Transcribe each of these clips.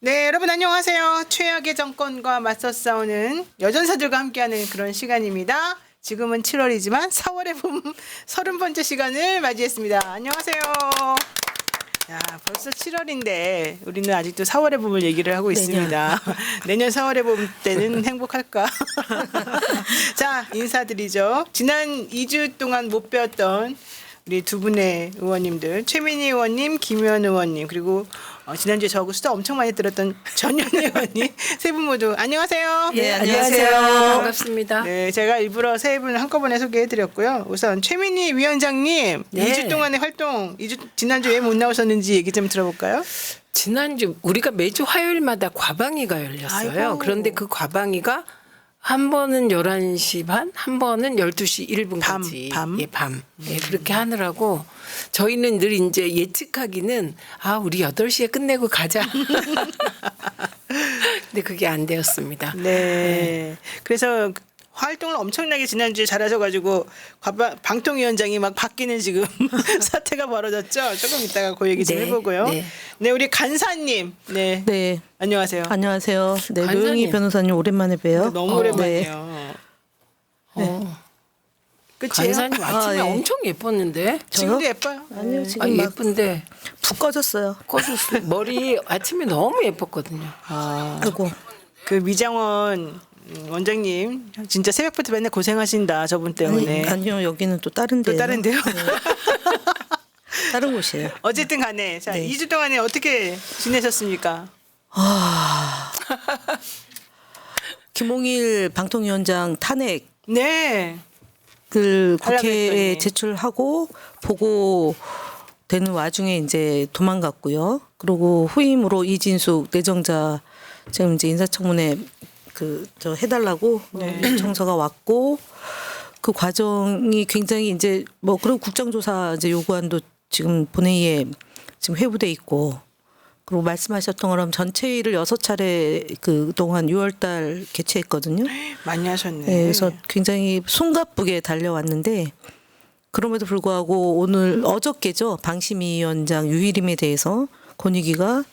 네, 여러분 안녕하세요. 최악의 정권과 맞서 싸우는 여전사들과 함께하는 그런 시간입니다. 지금은 7월이지만 4월의 봄 30번째 시간을 맞이했습니다. 안녕하세요. 야, 벌써 7월인데 우리는 아직도 4월의 봄을 얘기를 하고 있습니다. 내년 4월의 봄 때는 행복할까? 자, 인사드리죠. 지난 2주 동안 못 뵈었던 우리 두 분의 의원님들, 최민희 의원님, 김의원 의원님, 그리고 지난주에 저하고 수다 엄청 많이 들었던 전현희 의원님, 세 분 모두 안녕하세요. 네, 안녕하세요. 반갑습니다. 네, 제가 일부러 세 분을 한꺼번에 소개해드렸고요. 우선 최민희 위원장님, 네. 2주 동안의 활동, 지난주 왜 못 나오셨는지 얘기 좀 들어볼까요? 지난주 우리가 매주 화요일마다 과방위가 열렸어요. 아이고. 그런데 그 과방위가 한 번은 11시 반, 한 번은 12시 1분까지. 밤? 예, 밤. 예, 그렇게 하느라고 저희는 늘 이제 예측하기는 우리 8시에 끝내고 가자. 근데 그게 안 되었습니다. 네. 그래서 활동을 엄청나게 지난주에 잘하셔가지고 방통위원장이 막 바뀌는 지금 사태가 벌어졌죠. 조금 이따가 그 얘기 좀 네, 해보고요. 네. 네, 우리 간사님. 네. 네, 안녕하세요. 안녕하세요. 네, 간사님. 노영희 변호사님 오랜만에 봬요. 너무 오랜만이에요. 끝이에요? 간사님 아침에 예. 엄청 예뻤는데. 지금도 예뻐요. 아니요, 지금 막 예쁜데 푹 꺼졌어요. 꺼졌어요. 머리 아침에 너무 예뻤거든요. 아이고, 그 미장원 원장님 진짜 새벽부터 맨날 고생하신다 저분 때문에. 아니요, 여기는 또 다른 데요. 또 다른데요. 다른 곳이에요. 어쨌든 간에 자, 네. 2주 동안에 어떻게 지내셨습니까? 김홍일 방통위원장 탄핵을 네. 국회에 하려고 제출하고 보고되는 와중에 이제 도망갔고요. 그리고 후임으로 이진숙 내정자 지금 이제 인사청문회 저 해달라고 청서가 왔고 그 과정이 굉장히 이제 뭐 그리고 국정조사 이제 요구안도 지금 본회의에 지금 회부돼 있고 그리고 말씀하셨던 것처럼 전체회의를 6차례 그동안 6월달 개최했거든요. 많이 하셨네. 네, 그래서 굉장히 숨가쁘게 달려왔는데 그럼에도 불구하고 오늘 어저께죠 방심위 위원장 유일임에 대해서 권익위가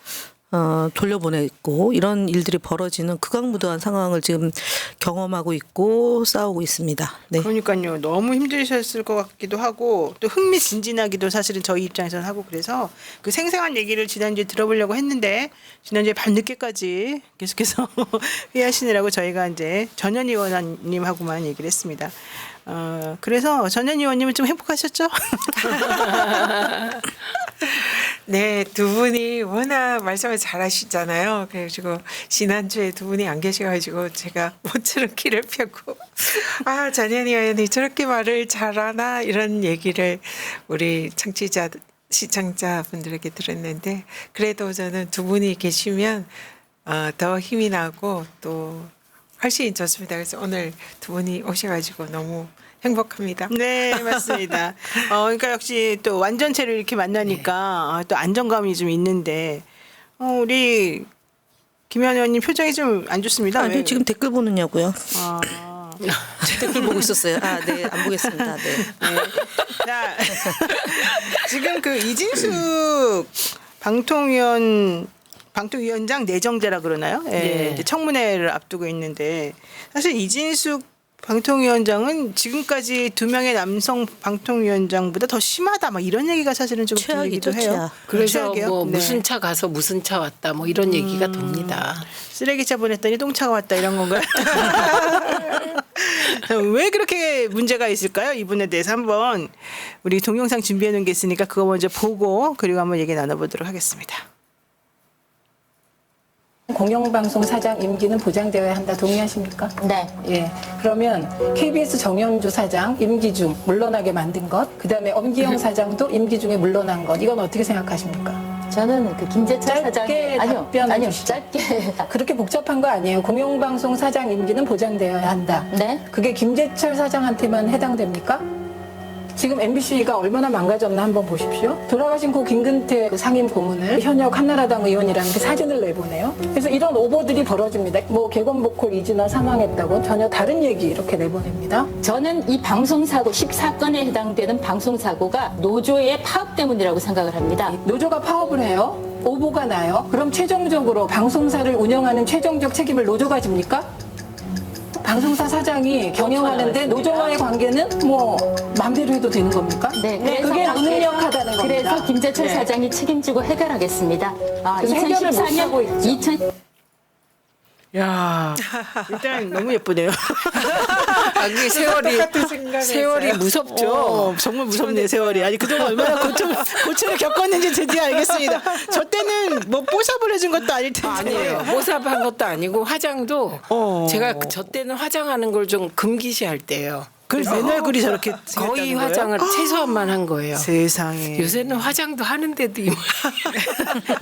돌려보냈고 이런 일들이 벌어지는 극악무도한 상황을 지금 경험하고 있고 싸우고 있습니다. 네. 그러니까요. 너무 힘드셨을 것 같기도 하고 또 흥미진진하기도 사실은 저희 입장에서는 하고 그래서 그 생생한 얘기를 지난주에 들어보려고 했는데 지난주에 밤늦게까지 계속해서 회의하시느라고 저희가 이제 전현희 의원님하고만 얘기를 했습니다. 그래서 전현희 의원님은 좀 행복하셨죠? 네, 두 분이 워낙 말씀을 잘하시잖아요. 그래가지고 지난주에 두 분이 안 계셔가지고 제가 모처럼 키를 펴고 전현희 의원이 저렇게 말을 잘하나 이런 얘기를 우리 청취자 시청자분들에게 들었는데 그래도 저는 두 분이 계시면 더 힘이 나고 또 훨씬 좋습니다. 그래서 오늘 두 분이 오셔가지고 너무 행복합니다. 네, 맞습니다. 그러니까 역시 또 완전체를 이렇게 만나니까 또 안정감이 좀 있는데 우리 김현 의원님 표정이 좀 안 좋습니다. 아니 왜? 지금 댓글 보느냐고요? 아, 댓글 보고 있었어요. 네, 안 보겠습니다. 네. 네. 자, 지금 그 이진숙 방통위원장 내정자라 그러나요? 예, 네. 이제 청문회를 앞두고 있는데 사실 이진숙 방통위원장은 지금까지 2명의 남성 방통위원장보다 더 심하다 막 이런 얘기가 사실은 좀 최악이죠, 들리기도 해요. 최악. 그래서 최악이에요? 뭐 네. 무슨 차 가서 무슨 차 왔다 뭐 이런 얘기가 돕니다. 쓰레기차 보냈더니 똥차가 왔다 이런 건가요? 왜 그렇게 문제가 있을까요? 이 부분에 대해서 한번 우리 동영상 준비해 놓은 게 있으니까 그거 먼저 보고 그리고 한번 얘기 나눠보도록 하겠습니다. 공영방송 사장 임기는 보장되어야 한다. 동의하십니까? 네. 예. 그러면 KBS 정현주 사장 임기 중 물러나게 만든 것, 그다음에 엄기영 사장도 임기 중에 물러난 것, 이건 어떻게 생각하십니까? 저는 그 김재철 짧게 사장의 답변해 주시죠. 짧게 그렇게 복잡한 거 아니에요. 공영방송 사장 임기는 보장되어야 한다. 네. 그게 김재철 사장한테만 해당됩니까? 지금 MBC가 얼마나 망가졌나 한번 보십시오. 돌아가신 고 김근태 그 상임 고문을 현역 한나라당 의원이라는 그 사진을 내보내요. 그래서 이런 오보들이 벌어집니다. 뭐 개건보컬 이진아 사망했다고 전혀 다른 얘기 이렇게 내보냅니다. 저는 이 방송사고 14건에 해당되는 방송사고가 노조의 파업 때문이라고 생각을 합니다. 노조가 파업을 해요. 오보가 나요. 그럼 최종적으로 방송사를 운영하는 최종적 책임을 노조가 집니까? 방송사 사장이 경영하는데 노조와의 관계는 뭐 마음대로 해도 되는 겁니까? 네, 그게 무능력하다는 겁니다. 그래서 김재철 네. 사장이 책임지고 해결하겠습니다. 그래서 해결을 못하고 있죠. 2000 야, 일단 너무 예쁘네요. 아, 그게 세월이 똑같은 생각을 세월이 했어요. 무섭죠. 정말 무섭네 세월이. 아니 그동안 얼마나 고초를 겪었는지 드디어 알겠습니다. 저 때는 뭐 뽀샵을 해준 것도 아닐 텐데. 아니에요. 모삽한 것도 아니고 화장도 제가 저 때는 화장하는 걸 좀 금기시할 때예요. 그래서 맨 얼굴이 저렇게 거의 생겼다는 화장을 거예요? 최소한만 한 거예요. 세상에. 요새는 화장도 하는데도 이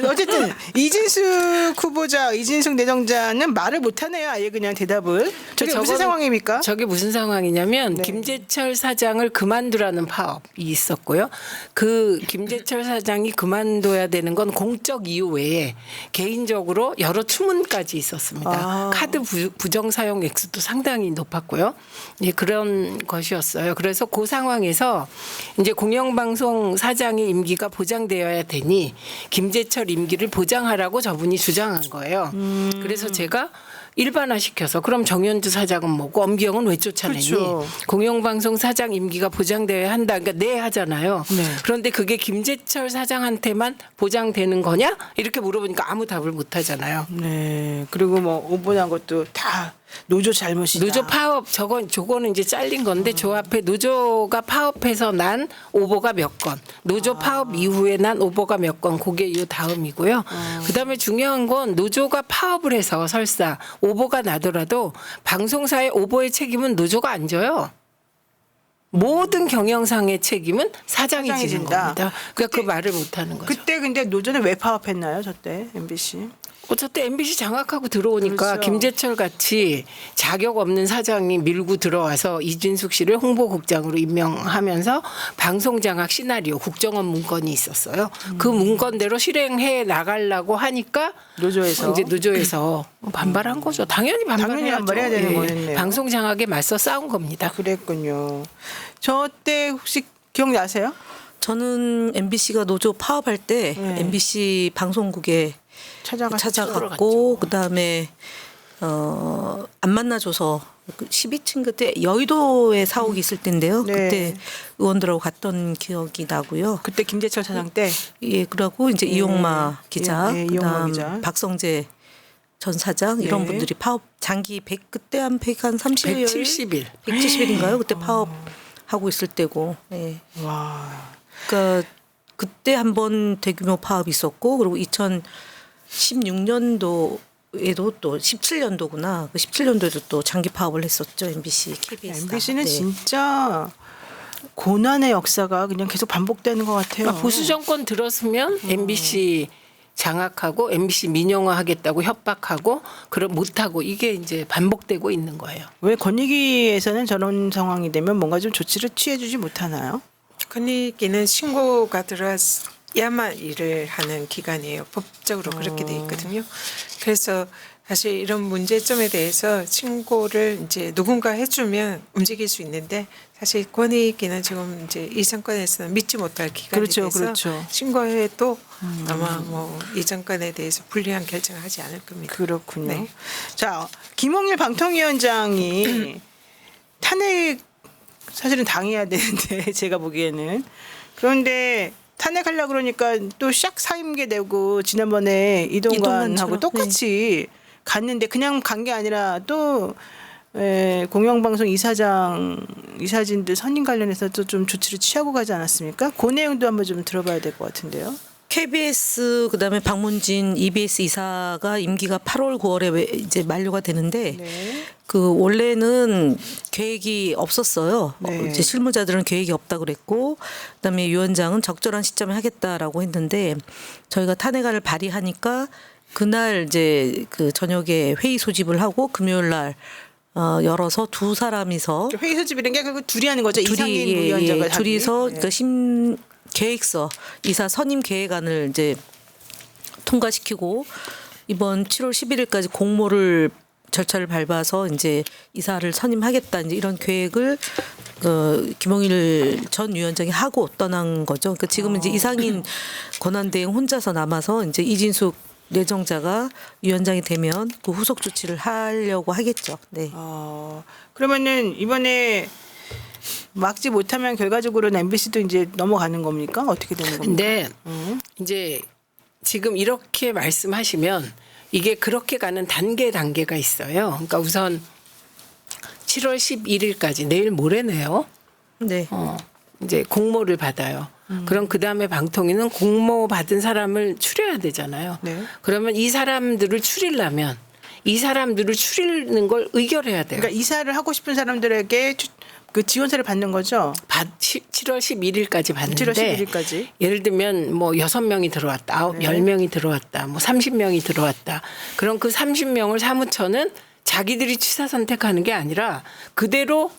어쨌든 이진숙 후보자, 이진숙 내정자는 말을 못하네요. 아예 그냥 대답을. 저게 무슨 저거는- 상황입니까? 저게 무슨 상황이냐면 네. 김재철 사장을 그만두라는 파업이 있었고요. 그 김재철 사장이 그만둬야 되는 건 공적 이유 외에 개인적으로 여러 추문까지 있었습니다. 아. 카드 부정 사용 액수도 상당히 높았고요. 예, 그런 것이었어요. 그래서 그 상황에서 이제 공영방송 사장의 임기가 보장되어야 되니 김재철 임기를 보장하라고 저분이 주장한 거예요. 그래서 제가 일반화시켜서 그럼 정현주 사장은 뭐고 엄기영은 왜 쫓아내니? 그렇죠. 공영방송 사장 임기가 보장되어야 한다. 그러니까 네 하잖아요. 네. 그런데 그게 김재철 사장한테만 보장되는 거냐? 이렇게 물어보니까 아무 답을 못 하잖아요. 네. 그리고 뭐 오보난 것도 다 노조 잘못이다. 노조 파업 저거는 이제 잘린 건데 저 앞에 노조가 파업해서 난 오보가 몇 건, 노조 파업 이후에 난 오보가 몇 건, 그게 요 다음이고요. 그다음에 중요한 건 노조가 파업을 해서 설사 오보가 나더라도 방송사의 오보의 책임은 노조가 안 져요. 모든 경영상의 책임은 사장이 사장이 지는 진다. 겁니다. 그러니까 그 말을 못 하는 거죠. 그때 근데 노조는 왜 파업했나요? 저때 MBC. 어쨌든 MBC 장악하고 들어오니까 그렇죠. 김재철 같이 자격 없는 사장이 밀고 들어와서 이진숙 씨를 홍보국장으로 임명하면서 방송 장악 시나리오 국정원 문건이 있었어요. 그 문건대로 실행해 나가려고 하니까 노조에서. 이제 노조에서 반발한 거죠. 당연히 반발해야죠. 반발해야 되는 거였네요. 방송 장악에 맞서 싸운 겁니다. 그랬군요. 저 때 혹시 기억나세요? 저는 MBC가 노조 파업할 때 네. MBC 방송국에 찾아갔고 그다음에 안 만나줘서 12층 그때 여의도에 사옥이 있을 때인데요. 네. 그때 의원들하고 갔던 기억이 나고요. 그때 김재철 사장 때. 예, 그러고 이제 이용마 기자, 예, 이용마 그다음 기자. 박성재 전 사장 이런 네. 분들이 파업 장기 100 그때 한 130일 170일. 170일인가요? 그때 파업하고 있을 때고. 예. 와. 그러니까 그때 한번 대규모 파업이 있었고 그리고 2016년도에도 또 17년도구나. 그 17년도에도 또 장기 파업을 했었죠. MBC, KBS가. MBC는 진짜 고난의 역사가 그냥 계속 반복되는 것 같아요. 그러니까 보수 정권 들었으면 MBC 장악하고 MBC 민영화하겠다고 협박하고 그럼 못하고 이게 이제 반복되고 있는 거예요. 왜 권익위에서는 저런 상황이 되면 뭔가 좀 조치를 취해주지 못하나요? 권익위는 신고가 들어야만 일을 하는 기관이에요. 법적으로 그렇게 돼 있거든요. 그래서 사실 이런 문제점에 대해서 신고를 이제 누군가 해주면 움직일 수 있는데 사실 권익위는 지금 이제 이 정권에서는 믿지 못할 기관이 그렇죠, 돼서 그렇죠. 신고해도 아마 뭐 이 정권에 대해서 불리한 결정을 하지 않을 겁니다. 그렇군요. 네. 자, 김홍일 방통위원장이 탄핵 사실은 당해야 되는데 제가 보기에는 그런데 탄핵하려고 그러니까 또 샥 사임계 되고 지난번에 이동관하고 이동관처럼, 똑같이 갔는데 그냥 간 게 아니라 또 공영방송 이사진들 선임 관련해서 또 좀 조치를 취하고 가지 않았습니까? 그 내용도 한번 좀 들어봐야 될 것 같은데요. KBS 그다음에 박문진 EBS 이사가 임기가 8월 9월에 이제 만료가 되는데 네. 그 원래는 계획이 없었어요. 네. 이제 실무자들은 계획이 없다 그랬고 그다음에 위원장은 적절한 시점에 하겠다라고 했는데 저희가 탄핵안을 발의하니까 그날 이제 그 저녁에 회의 소집을 하고 금요일 날 열어서 두 사람이서 회의 소집이라는 게 그 둘이 하는 거죠. 이상인 예, 위원장과 둘이서 네. 그 계획서 이사 선임 계획안을 이제 통과시키고 이번 7월 11일까지 공모를 절차를 밟아서 이제 이사를 선임하겠다 이제 이런 계획을 김홍일 전 위원장이 하고 떠난 거죠. 그러니까 지금 이제 이상인 권한대행 혼자서 남아서 이제 이진숙 내정자가 위원장이 되면 그 후속 조치를 하려고 하겠죠. 네. 그러면은 이번에 막지 못하면 결과적으로는 MBC도 이제 넘어가는 겁니까? 어떻게 되는 겁니까? 근데 이제 지금 이렇게 말씀하시면 이게 그렇게 가는 단계가 있어요. 그러니까 우선 7월 11일까지 내일 모레네요. 네. 이제 공모를 받아요. 그럼 그 다음에 방통위는 공모 받은 사람을 추려야 되잖아요. 네. 그러면 이 사람들을 추리려면 이 사람들을 추리는 걸 의결해야 돼요. 그러니까 이사를 하고 싶은 사람들에게 그 지원서를 받는 거죠. 7월 11일까지 받는데 7월 11일까지. 예를 들면 뭐 6명이 들어왔다, 네. 10명이 들어왔다, 뭐 30명이 들어왔다. 그럼 그 30명을 사무처는 자기들이 취사 선택하는 게 아니라 그대로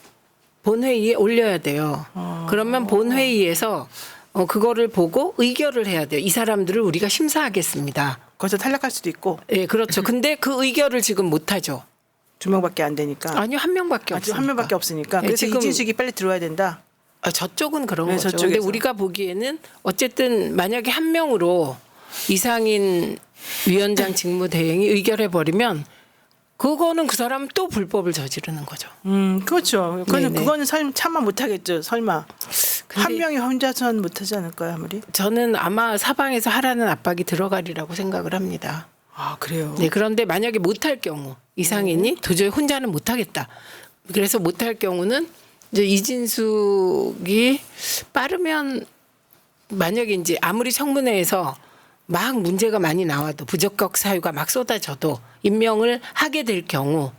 본회의에 올려야 돼요. 그러면 본회의에서 그거를 보고 의결을 해야 돼요. 이 사람들을 우리가 심사하겠습니다. 거기서 탈락할 수도 있고 예, 그렇죠. 근데 그 의결을 지금 못 하죠. 2명밖에 안 되니까. 아니요, 한 명밖에 없어요. 한 명밖에 없으니까. 네, 그래서 지금- 이진숙이 빨리 들어와야 된다. 저쪽은 그런 네, 거죠. 근데 저쪽에서. 우리가 보기에는 어쨌든 만약에 한 명으로 이상인 위원장 직무대행이 의결해 버리면 그거는 그 사람 또 불법을 저지르는 거죠. 그렇죠. 네네. 그거는 차마 못하겠죠. 설마 근데- 한 명이 혼자서는 못하지 않을까요, 아무리? 저는 아마 사방에서 하라는 압박이 들어가리라고 생각을 합니다. 아 그래요. 네, 그런데 만약에 못할 경우 이상인이 도저히 혼자는 못하겠다. 그래서 못할 경우는 이제 이진숙이 빠르면 만약에 이제 아무리 청문회에서 막 문제가 많이 나와도 부적격 사유가 막 쏟아져도 임명을 하게 될 경우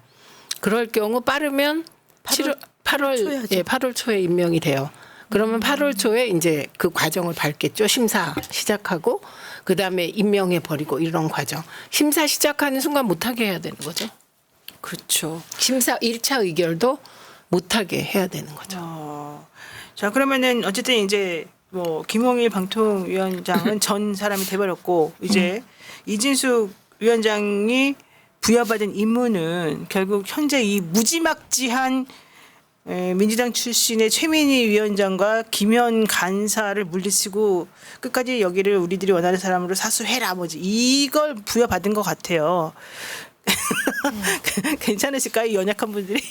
그럴 경우 빠르면 8월 초에 하죠. 예, 8월 초에 임명이 돼요. 그러면 8월 초에 이제 그 과정을 밟겠죠. 심사 시작하고 그다음에 임명해 버리고 이런 과정. 심사 시작하는 순간 못 하게 해야 되는 거죠. 그렇죠. 심사 1차 의결도 못 하게 해야 되는 거죠. 자 그러면은 어쨌든 이제 뭐 김홍일 방통위원장은 전 사람이 돼버렸고 이제 이진숙 위원장이 부여받은 임무는 결국 현재 이 무지막지한 민주당 출신의 최민희 위원장과 김현 간사를 물리치고 끝까지 여기를 우리들이 원하는 사람으로 사수해라 뭐지 이걸 부여받은 것 같아요. 괜찮으실까요? 이 연약한 분들이?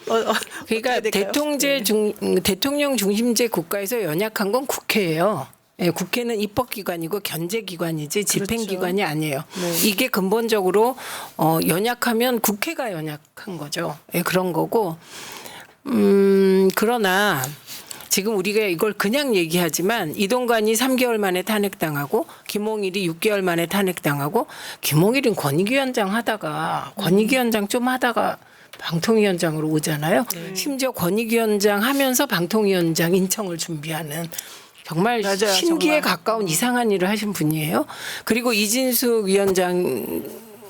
그러니까 어떻게 될까요? 대통령 중심제 국가에서 연약한 건 국회예요. 예, 국회는 입법기관이고 견제기관이지 집행기관이 아니에요. 네. 이게 근본적으로 연약하면 국회가 연약한 거죠. 예, 그런 거고. 그러나 지금 우리가 이걸 그냥 얘기하지만 이동관이 3개월 만에 탄핵당하고 김홍일이 6개월 만에 탄핵당하고 김홍일은 권익위원장 하다가 권익위원장 좀 하다가 방통위원장으로 오잖아요. 심지어 권익위원장 하면서 방통위원장 인청을 준비하는 정말 맞아요, 신기에 정말. 가까운 이상한 일을 하신 분이에요. 그리고 이진숙 위원장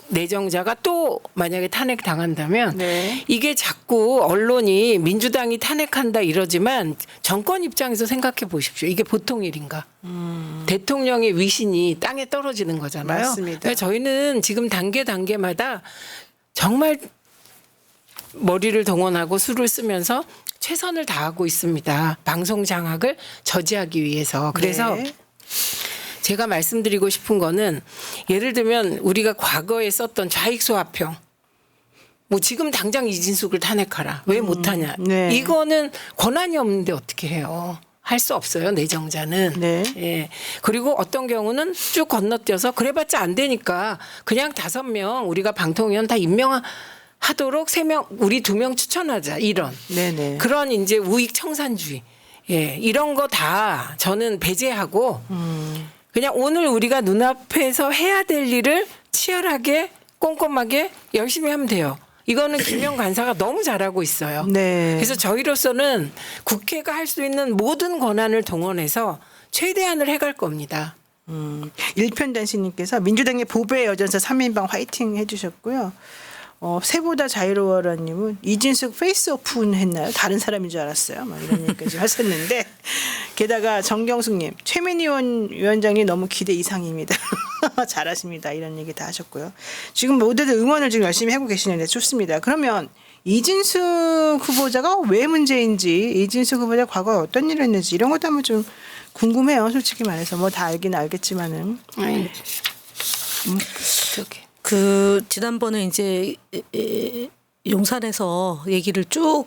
내정자가 또 만약에 탄핵 당한다면 네. 이게 자꾸 언론이 민주당이 탄핵한다 이러지만 정권 입장에서 생각해 보십시오. 이게 보통 일인가? 대통령의 위신이 땅에 떨어지는 거잖아요. 맞습니다. 그러니까 저희는 지금 단계마다 정말 머리를 동원하고 수를 쓰면서 최선을 다하고 있습니다. 방송 장악을 저지하기 위해서. 그래서 네. 제가 말씀드리고 싶은 거는 예를 들면 우리가 과거에 썼던 좌익소화평 뭐 지금 당장 이진숙을 탄핵하라. 왜 못하냐. 네. 이거는 권한이 없는데 어떻게 해요. 할 수 없어요. 내정자는. 네. 예. 그리고 어떤 경우는 쭉 건너뛰어서 그래봤자 안 되니까 그냥 5명 우리가 방통위원 다 임명하도록 3명 우리 2명 추천하자. 이런. 네네. 그런 이제 우익 청산주의. 예. 이런 거 다 저는 배제하고 그냥 오늘 우리가 눈앞에서 해야 될 일을 치열하게 꼼꼼하게 열심히 하면 돼요. 이거는 김영 간사가 너무 잘하고 있어요. 네. 그래서 저희로서는 국회가 할 수 있는 모든 권한을 동원해서 최대한을 해갈 겁니다. 일편단신님께서 민주당의 보배 여전사 3인방 화이팅 해주셨고요. 새보다 자유로워라님은 이진숙 페이스 오픈 했나요? 다른 사람인 줄 알았어요. 막 이런 얘기까지 하셨는데 게다가 정경숙님 최민희 위원장이 너무 기대 이상입니다. 잘하십니다. 이런 얘기 다 하셨고요. 지금 모두들 응원을 지금 열심히 하고 계시는데 좋습니다. 그러면 이진숙 후보자가 왜 문제인지, 이진숙 후보자 과거에 어떤 일을 했는지 이런 것도 한번 좀 궁금해요. 솔직히 말해서 뭐 다 알긴 알겠지만은. 아니, 저기. 그 지난번에 이제 용산에서 얘기를 쭉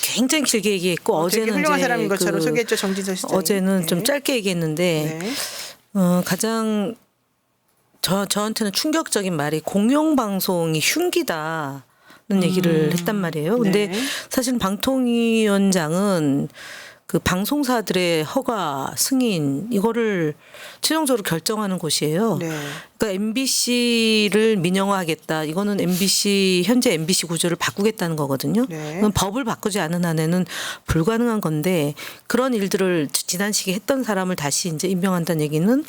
굉장히 길게 얘기했고 되게 어제는 훌륭한 이제 사람인 것처럼 그 소개했죠, 정진석 시장이. 어제는 네. 좀 짧게 얘기했는데 네. 가장 저한테는 충격적인 말이 공영방송이 흉기다는 얘기를 했단 말이에요. 근데 네. 사실 방통위원장은 그 방송사들의 허가, 승인 이거를 최종적으로 결정하는 곳이에요. 네. 그러니까 MBC를 민영화하겠다. 이거는 MBC 현재 MBC 구조를 바꾸겠다는 거거든요. 네. 그건 법을 바꾸지 않은 한에는 불가능한 건데 그런 일들을 지난 시기에 했던 사람을 다시 이제 임명한다는 얘기는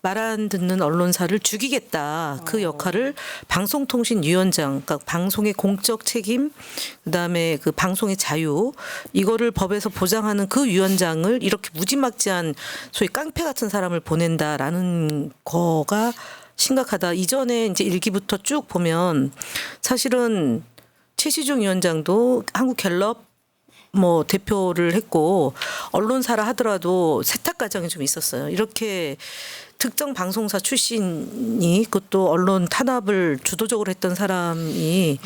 말 안 듣는 언론사를 죽이겠다. 그 역할을 방송통신위원장, 그러니까 방송의 공적 책임, 그다음에 그 방송의 자유 이거를 법에서 보장하는 그 위원장을 이렇게 무지막지한 소위 깡패 같은 사람을 보낸다라는 거가 심각하다. 이전에 이제 일기부터 쭉 보면 사실은 최시중 위원장도 한국갤럽 뭐 대표를 했고 언론사라 하더라도 세탁 과정이 좀 있었어요. 이렇게 특정 방송사 출신이 그것도 언론 탄압을 주도적으로 했던 사람이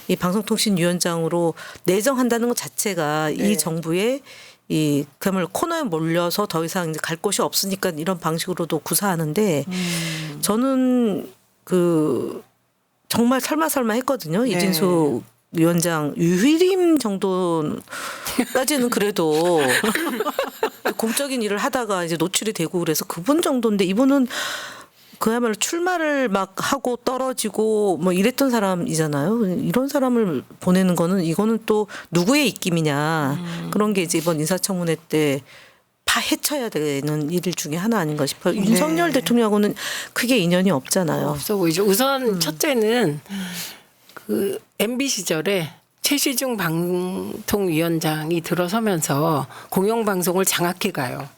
이 방송통신위원장으로 내정한다는 것 자체가 이 정부의 이 그야말로 코너에 몰려서 더 이상 이제 갈 곳이 없으니까 이런 방식으로도 구사하는데 저는 그 정말 설마 했거든요. 네. 이진숙 위원장 유희림 정도까지는 그래도 공적인 일을 하다가 이제 노출이 되고 그래서 그분 정도인데 이분은 그야말로 출마를 막 하고 떨어지고 뭐 이랬던 사람이잖아요. 이런 사람을 보내는 거는 이거는 또 누구의 입김이냐 그런 게 이제 이번 인사청문회 때 파헤쳐야 되는 일 중에 하나 아닌가 싶어요. 윤석열 대통령하고는 크게 인연이 없잖아요. 없어 보이죠. 우선 첫째는 그 MB 시절에 최시중 방통위원장이 들어서면서 공영방송을 장악해 가요.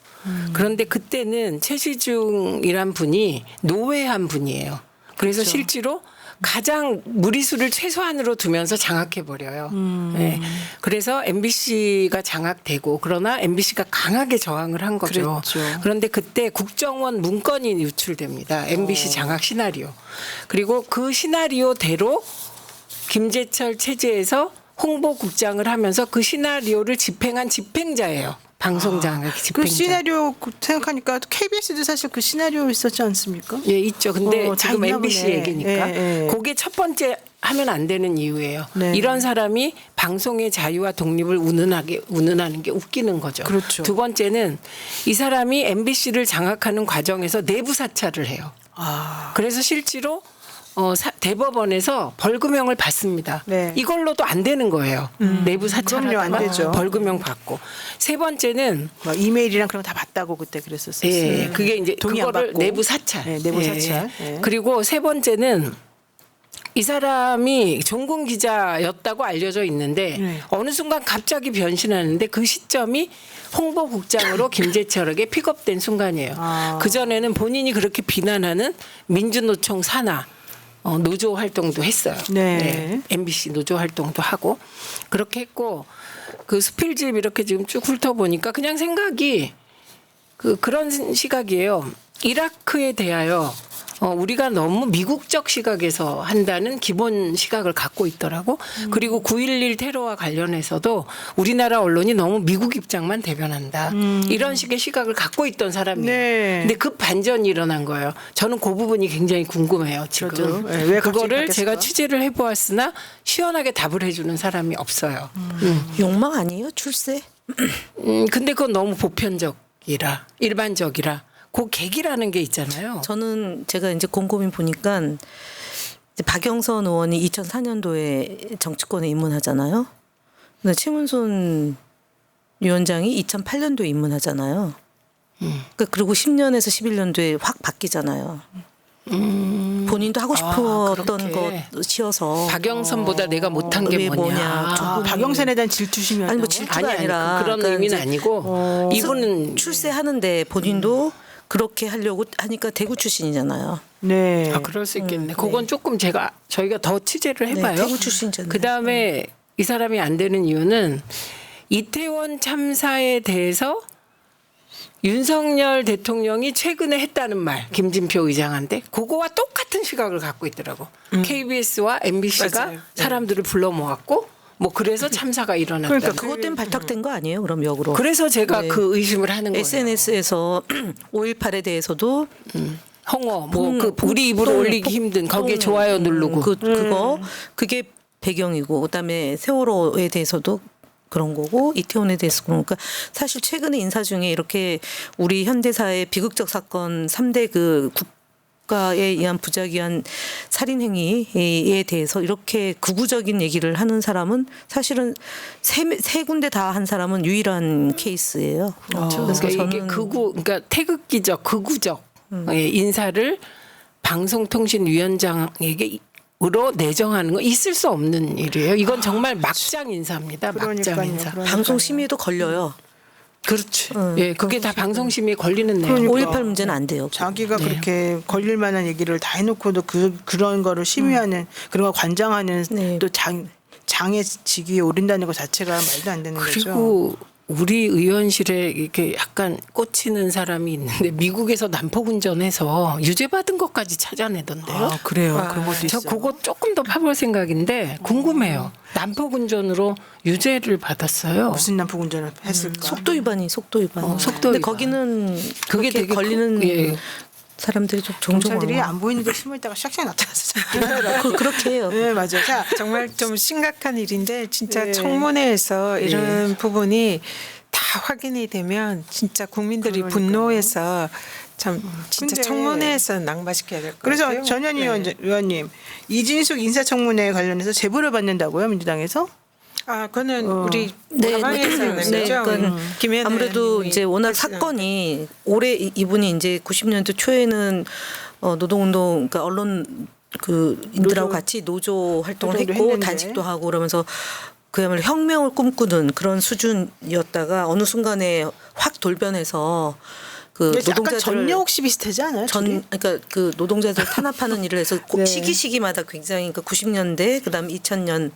그런데 그때는 최시중이란 분이 노회한 분이에요. 그래서 실제로 가장 무리수를 최소한으로 두면서 장악해 버려요. 네. 그래서 MBC가 장악되고 그러나 MBC가 강하게 저항을 한 거죠. 그랬죠. 그런데 그때 국정원 문건이 유출됩니다. MBC 장악 시나리오. 그리고 그 시나리오대로 김재철 체제에서 홍보국장을 하면서 그 시나리오를 집행한 집행자예요. 방송장악 집행자. 그 시나리오 생각하니까 KBS도 사실 그 시나리오 있었지 않습니까? 예, 있죠. 근데 다 지금 있나 MBC 보네. 얘기니까 예, 예. 그게 첫 번째 하면 안 되는 이유예요. 네. 이런 사람이 방송의 자유와 독립을 운운하는 게 웃기는 거죠. 그렇죠. 두 번째는 이 사람이 MBC를 장악하는 과정에서 내부 사찰을 해요. 그래서 실제로 대법원에서 벌금형을 받습니다. 네. 이걸로도 안 되는 거예요. 내부 그럼요, 안 사찰하다가 되죠. 벌금형 받고. 세 번째는 뭐 이메일이랑 그런 거 다 봤다고 그때 그랬었어요. 예, 그게 이제 동의 안 그거를 받고. 내부 사찰. 네, 내부 사찰. 예. 그리고 세 번째는 이 사람이 종군 기자였다고 알려져 있는데 네. 어느 순간 갑자기 변신하는데 그 시점이 홍보국장으로 김재철에게 픽업된 순간이에요. 그 전에는 본인이 그렇게 비난하는 민주노총 산하 노조 활동도 했어요. 네. MBC 노조 활동도 하고 그렇게 했고 그 수필집 이렇게 지금 쭉 훑어보니까 그냥 생각이 그런 시각이에요. 이라크에 대하여 우리가 너무 미국적 시각에서 한다는 기본 시각을 갖고 있더라고. 그리고 9.11 테러와 관련해서도 우리나라 언론이 너무 미국 입장만 대변한다. 이런 식의 시각을 갖고 있던 사람이에요. 네. 근데 급 반전이 일어난 거예요. 저는 그 부분이 굉장히 궁금해요. 지금. 저도. 네, 왜 갑자기 그거를 바뀌었을까? 제가 취재를 해보았으나 시원하게 답을 해주는 사람이 없어요. 욕망 아니에요? 출세? 근데 그건 너무 보편적이라 일반적이라 그 계기라는 게 있잖아요. 저는 제가 이제 곰곰이 보니까 이제 박영선 의원이 2004년도에 정치권에 입문하잖아요. 근데 최문순 위원장이 2008년도에 입문하잖아요. 그러니까 그리고 10년에서 11년도에 확 바뀌잖아요. 본인도 하고 싶었던 그렇게. 것이어서 박영선보다 내가 못한 게 왜 뭐냐. 조금 박영선에 대한 질투심이었다고. 아니 뭐 질투가 아니, 아니라 그런 그러니까 의미는 이제 아니고 이분은 출세하는데 본인도 그렇게 하려고 하니까 대구 출신이잖아요. 네. 아, 그럴 수 있겠네. 그건 조금 저희가 더 취재를 해봐요. 네, 대구 출신이잖아요. 그 다음에 이 사람이 안 되는 이유는 이태원 참사에 대해서 윤석열 대통령이 최근에 했다는 말, 김진표 의장한테 그거와 똑같은 시각을 갖고 있더라고. KBS와 MBC가 맞아요. 사람들을 불러 모았고 뭐 그래서 참사가 일어났다. 그러니까 그것 때문에 발탁된 거 아니에요? 그럼 역으로. 그래서 제가 네. 그 의심을 하는 거예요. SNS에서 5.18에 대해서도 홍어 뭐 그 우리 입으로 올리기 힘든 거기에 좋아요 누르고 그게 배경이고 그다음에 세월호에 대해서도 그런 거고 이태원에 대해서 그러니까 사실 최근에 인사 중에 이렇게 우리 현대사의 비극적 사건 3대 그 국가에 의한 부작위한 살인 행위에 대해서 이렇게 극우적인 얘기를 하는 사람은 사실은 세 군데 다 한 사람은 유일한 케이스예요. 그래서 이게 그러니까 태극기적 극우적 예, 인사를 방송통신위원장에게 으로 내정하는 건 있을 수 없는 일이에요. 이건 정말 막장 인사입니다. 막장 그러니까요. 인사. 방송 심의에도 걸려요. 그렇지. 예, 그게 다 방송심의에 걸리는 내용. 그러니까. 5.18 문제는 안 돼요. 자기가 그렇게 걸릴 만한 얘기를 다 해놓고도 그런 거를 심의하는 그런 거 관장하는 네. 또 장의 직위에 오른다는 것 자체가 말도 안 되는 거죠. 그리고 우리 의원실에 이렇게 약간 꽂히는 사람이 있는데 미국에서 난폭운전해서 유죄받은 것까지 찾아내던데요. 아, 그래요. 그런 것도 저 있어요. 그거 조금 더 파볼 생각인데 궁금해요. 난폭운전으로 유죄를 받았어요. 무슨 난폭 운전을 했을까? 속도 위반이 속도 위반. 속도 근데 위반. 거기는 그게 그렇게 되게 걸리는 예. 사람들이 좀 종종 경찰들이 많아. 안 보이는데 숨어 있다가 샥샥 나타나서 잡긴 하더라고요. 그렇게 해요. 네, 맞아요. 자, 정말 좀 심각한 일인데 진짜 네. 청문회에서 이런 부분이 다 확인이 되면 진짜 국민들이 그러니까요. 분노해서 참 진짜 근데 청문회에서 낭바시켜야 될 것 그래서 같아요. 전현희 네. 의원님 이진숙 인사청문회 관련해서 제보를 받는다고요, 민주당에서? 아, 그거는 우리 네, 가방에서 하는 네, 거죠. 그러니까 김현애 아무래도 의원님이 이제 워낙 했으니까. 사건이 올해 이분이 이제 90년대 초에는 노동운동 그러니까 언론 그 인들하고 노조 같이 노조 활동을 활동도 했고 했는데. 단식도 하고 그러면서 그야말로 혁명을 꿈꾸는 그런 수준이었다가 어느 순간에 확 돌변해서 그 약간 노동자들을 전여옥씨 비슷하지 않아요? 둘이? 그러니까 그 노동자들 탄압하는 일을 해서 네. 시기시기마다 굉장히 그러니까 90년대 그다음 2000년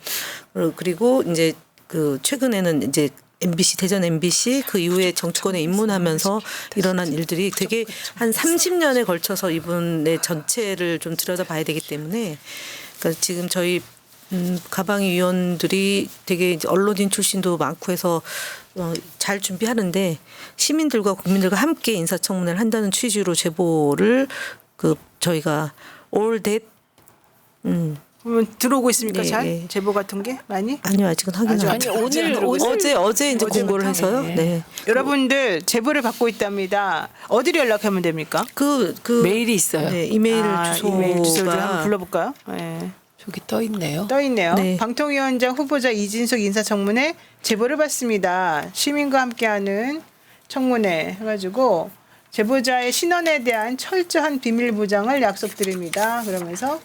그리고 이제 그 최근에는 이제 MBC 대전 MBC 그 이후에 정치권에 입문하면서 일어난 일들이 되게 한 30년에 걸쳐서 이분의 전체를 좀 들여다봐야 되기 때문에 그러니까 지금 저희 가방위 위원들이 되게 이제 언론인 출신도 많고 해서 잘 준비하는데 시민들과 국민들과 함께 인사청문회를 한다는 취지로 제보를 그 저희가 all that 그러면 들어오고 있습니까? 네, 잘 네. 제보 같은 게 많이? 아니요 아직은 확인 안 아직 했어요. 안 들어오고 있어요. 어제 이제 공고를 해서요. 네. 여러분들 제보를 받고 있답니다. 어디로 연락하면 됩니까? 그 메일이 있어요. 네, 이메일 이메일 주소를 주소가 한번 불러볼까요? 네. 저기 떠 있네요. 떠 있네요. 네. 방통위원장 후보자 이진숙 인사청문회 제보를 받습니다. 시민과 함께하는 청문회 해가지고 제보자의 신원에 대한 철저한 비밀 보장을 약속드립니다. 그러면서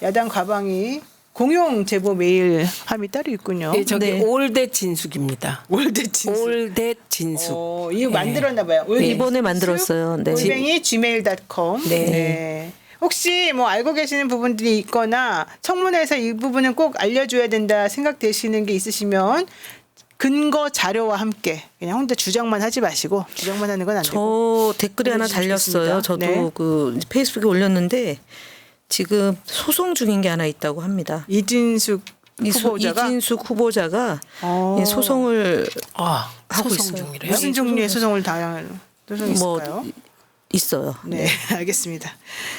야당 가방이 공용 제보 메일 함이 따로 있군요. 예, 저기 네. 올댓 진숙입니다. 올댓 진숙. 올댓 진숙. 이거 만들었나 봐요. 올댓 이번에 만들었어요. 네. 골뱅이 gmail.com. 네. 혹시 뭐 알고 계시는 부분들이 있거나 청문회에서 이 부분은 꼭 알려줘야 된다 생각되시는 게 있으시면 근거 자료와 함께 그냥 혼자 주장만 하지 마시고 주장만 하는 건 안 되고 저 댓글에 하나 보내주시면 달렸어요. 좋겠습니다. 저도 네. 그 페이스북에 올렸는데 지금 소송 중인 게 하나 있다고 합니다. 이진숙 후보자가 이진숙 후보자가 어. 이 소송을 아, 하고 소송 있어요. 중이래요. 무슨 종류의 소송을 소송이 뭐 있을까요? 있어요. 네, 알겠습니다.